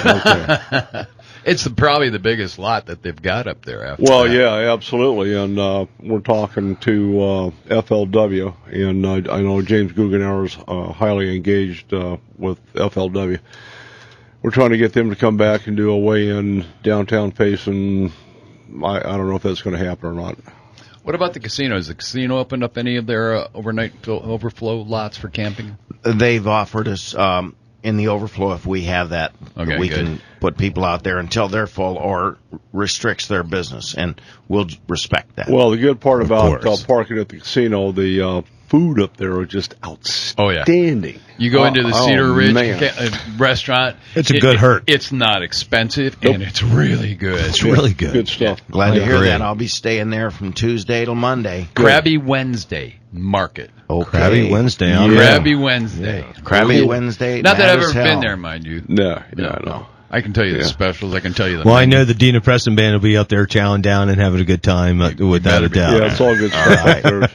Okay. It's probably the biggest lot that they've got up there. After Well, that. yeah, absolutely. And we're talking to FLW, and I know James Guggenauer is highly engaged with FLW. We're trying to get them to come back and do a weigh-in downtown Payson. I don't know if that's going to happen or not. What about the casino? Has the casino opened up any of their overnight overflow lots for camping? They've offered us in the overflow, if we have that, Okay, we good. can put people out there until they're full or restricts their business, and we'll respect that. Well, the good part about course. parking at the casino, the food up there is just outstanding. You go into the Cedar Ridge man. restaurant. It's a good hurt. It's not expensive, and it's really good. It's really good. Good stuff. Glad to hear agree. that. I'll be staying there from Tuesday till Monday. Krabby Wednesday market. Okay. Krabby Wednesday. Yeah. Krabby Wednesday. Krabby Wednesday. Not that mad I've as ever been hell. there, mind you. No, yeah, no. I can tell you the Yeah. specials. I can tell you the Well, I menu. know the Dina Preston Band will be up there chowing down and having a good time, without a doubt. Yeah, it's all good stuff up there.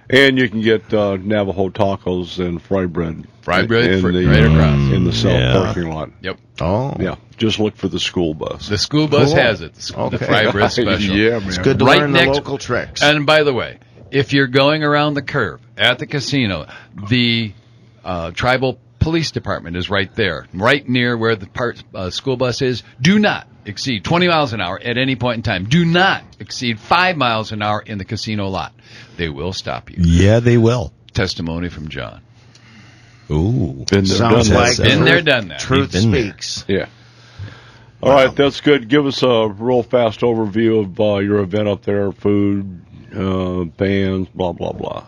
And you can get Navajo tacos and fried bread. Fried bread in the, right across. in the south Yeah. parking lot. Yep. Oh. Yeah, just look for the school bus. The school bus Cool. has it. The Okay. fried bread special. Yeah, man. It's good to Right learn next- the local tricks. And by the way, if you're going around the curve at the casino, the tribal police department is right there, right near where the school bus is. Do not exceed 20 miles an hour at any point in time. Do not exceed 5 miles an hour in the casino lot. They will stop you. Yeah, they will. Testimony from John. Ooh. Been there, Sounds done like that. Been there, done that. truth Been there. speaks. Yeah. All right, that's good. Give us a real fast overview of your event up there, food, bands, blah, blah, blah.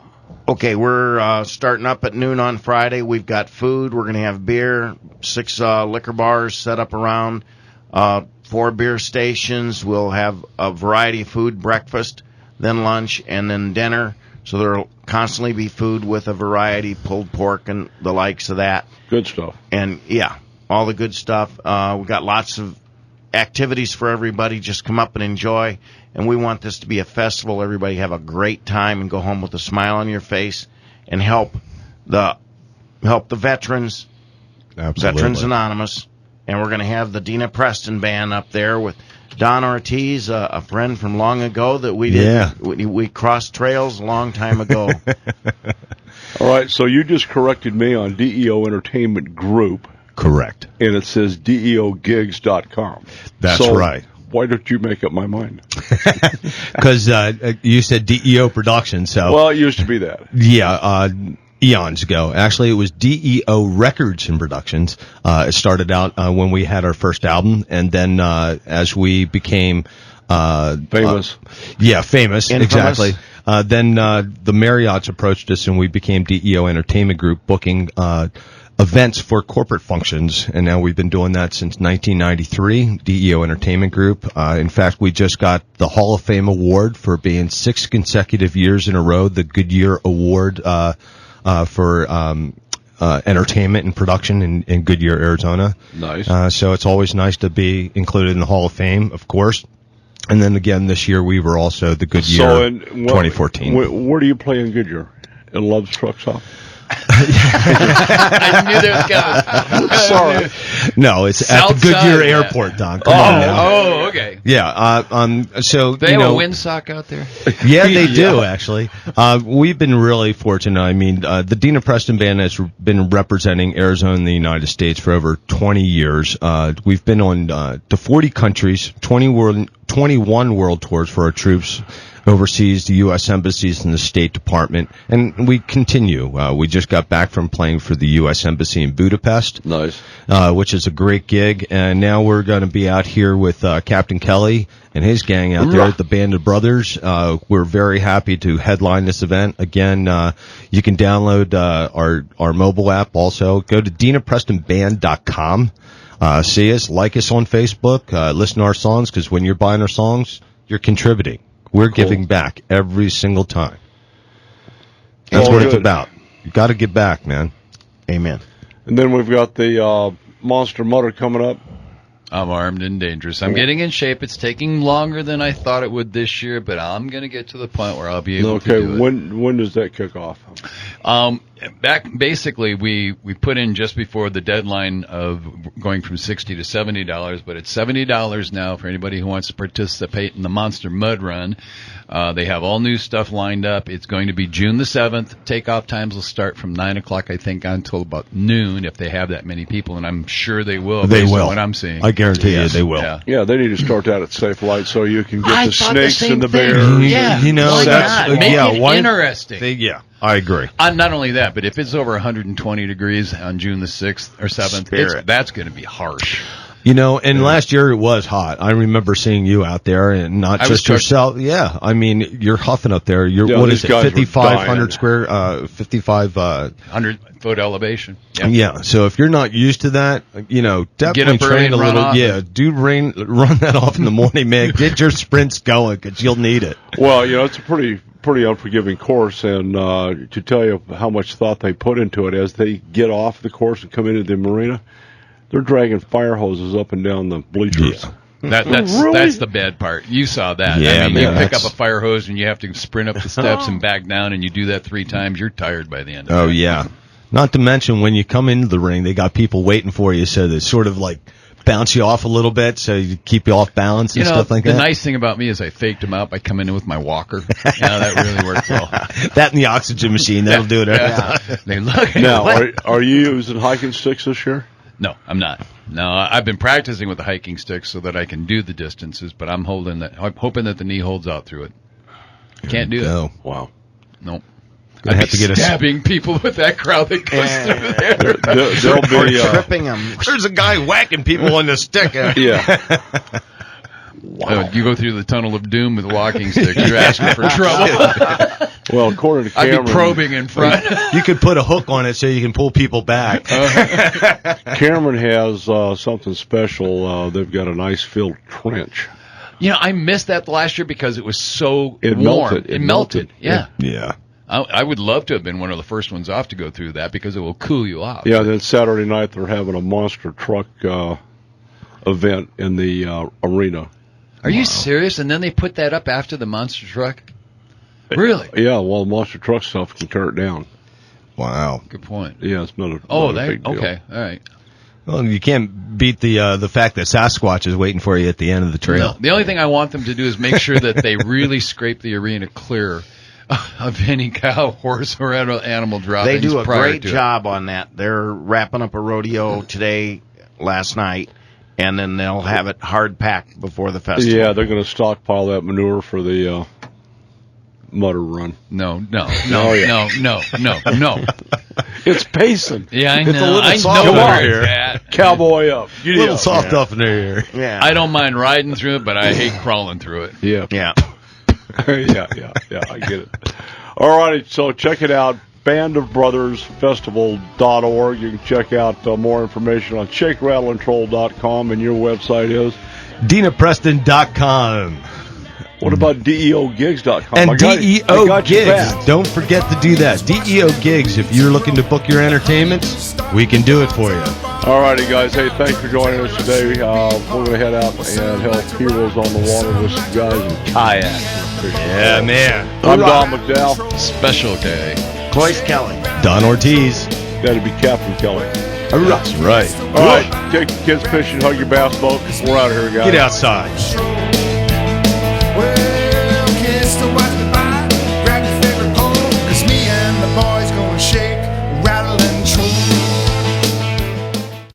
Okay, we're starting up at noon on Friday. We've got food. We're going to have beer, 6 liquor bars set up around, 4 beer stations. We'll have a variety of food, breakfast, then lunch, and then dinner. So there'll constantly be food with a variety, pulled pork and the likes of that. Good stuff. And, yeah, all the good stuff. We've got lots of activities for everybody. Just come up and enjoy. And we want this to be a festival. Everybody have a great time and go home with a smile on your face and help the veterans, Absolutely. Veterans Anonymous. And we're going to have the Dina Preston Band up there with Don Ortiz, a friend from long ago that we did. Yeah. We crossed trails a long time ago. All right, so you just corrected me on DEO Entertainment Group, Correct. and it says DEOgigs.com. That's So right. Why don't you make up my mind? Because you said DEO production, so Well, it used to be that. yeah. eons ago. Actually, it was DEO Records and Productions. It started out when we had our first album, and then as we became famous. Famous, exactly. Then the Marriotts approached us, and we became DEO Entertainment Group, booking events for corporate functions, and now we've been doing that since 1993, DEO Entertainment Group. In fact, we just got the Hall of Fame award for being 6 consecutive years in a row, the Goodyear Award for entertainment and production in Goodyear, Arizona. Nice. So it's always nice to be included in the Hall of Fame, of course. And then again this year we were also the Goodyear 2014. Where do you play in Goodyear? At Love's Truck Stop? I knew there was coming. Sorry. No, it's at the Goodyear Airport, Don. Come on now. Oh, okay. Yeah. So they have a windsock out there. Yeah, they do actually. We've been really fortunate. I mean, the Dina Preston Band has been representing Arizona in the United States for over 20 years. We've been on to 40 countries, 21 world tours for our troops overseas, the U.S. embassies and the State Department, and we continue. We just got back from playing for the U.S. Embassy in Budapest, nice, which is a great gig, and now we're going to be out here with Captain Kelly and his gang out there at the Band of Brothers. We're very happy to headline this event. Again, you can download our mobile app also. Go to DinaPrestonBand.com. See us, like us on Facebook, listen to our songs, because when you're buying our songs, you're contributing. We're giving back every single time. That's what it's about. You got to give back, man. Amen. And then we've got the Monster Mutter coming up. I'm armed and dangerous. I'm getting in shape. It's taking longer than I thought it would this year, but I'm going to get to the point where I'll be able to do it. When does that kick off? Basically, we put in just before the deadline of going from $60 to $70, but it's $70 now for anybody who wants to participate in the Monster Mud Run. They have all new stuff lined up. It's going to be June the 7th. Takeoff times will start from 9 o'clock, I think, until about noon if they have that many people, and I'm sure they will. They based will. On what I'm seeing. I guarantee you they will. Yeah, they need to start that at safe light so you can get the snakes and the bears. Yeah, you know, why that's not? Make it interesting. I agree. Not only that, but if it's over 120 degrees on June the 6th or 7th, that's going to be harsh. You know, and last year it was hot. I remember seeing you out there, and not just yourself. Yeah, I mean, you're huffing up there. What is it, 5,500 square, 5,500-foot elevation. Yep. Yeah, so if you're not used to that, you know, definitely train a little. Yeah, run that off in the morning, man. Get your sprints going, because you'll need it. Well, you know, it's a pretty unforgiving course, and to tell you how much thought they put into it, as they get off the course and come into the marina, they're dragging fire hoses up and down the bleachers. Yeah. That's the bad part. You saw that. Yeah, I mean, man, you pick up a fire hose and you have to sprint up the steps and back down, and you do that 3 times. You're tired by the end of it. Oh, yeah. Not to mention, when you come into the ring, they got people waiting for you, so they sort of like bounce you off a little bit, so you keep you off balance and stuff like that. The nice thing about me is I faked them out by coming in with my walker. That really worked well. That and the oxygen machine, that'll do it. Yeah. They look. Now, are you using hiking sticks this year? No, I'm not. No, I've been practicing with the hiking sticks so that I can do the distances, but I'm hoping that the knee holds out through it. Can't do it. Wow. Nope. I'd have to get stabbing people with that crowd that goes through there. They'll be tripping them. There's a guy whacking people on the stick. Yeah. Wow. You go through the tunnel of doom with a walking stick. You're asking for trouble. Well, according to Cameron, I'd be probing in front. You could put a hook on it so you can pull people back. Cameron has something special. They've got an ice-filled trench. You know, I missed that last year because it was so warm. Melted. It melted. Yeah. Yeah. I would love to have been one of the first ones off to go through that because it will cool you off. Yeah, then Saturday night they're having a monster truck event in the arena. Are you serious? And then they put that up after the monster truck? Really? Yeah, well, the monster truck stuff can tear it down. Wow. Good point. Yeah, it's not a big deal. Okay, all right. Well, you can't beat the fact that Sasquatch is waiting for you at the end of the trail. No, the only thing I want them to do is make sure that they really scrape the arena clear of any cow, horse, or animal droppings. They do a great job on that. They're wrapping up a rodeo last night, and then they'll have it hard packed before the festival. Yeah, they're going to stockpile that manure for the Mutter run. No. Oh, yeah. No. It's pacing. Yeah, I It's a know. little I soft know over where here. it's at. Cowboy up. A little soft up in there. Yeah. I don't mind riding through it, but I hate crawling through it. Yeah. Yeah. yeah, I get it. All righty, so check it out, bandofbrothersfestival.org. You can check out more information on shakerattleandtroll.com, and your website is? DinaPreston.com. What about DEOgigs.com? And I got your DEO back. Gigs. Don't forget to do that. DEO Gigs. If you're looking to book your entertainment, we can do it for you. All righty, guys. Hey, thanks for joining us today. We're going to head out and help heroes on the water with some guys in kayaks. Yeah, man. I'm Don McDowell. Special K. Cloyce Kelly. Don Ortiz. That'd be Captain Kelly. That's right. All right, take the kids fishing, hug your bass boat. We're out of here, guys. Get outside.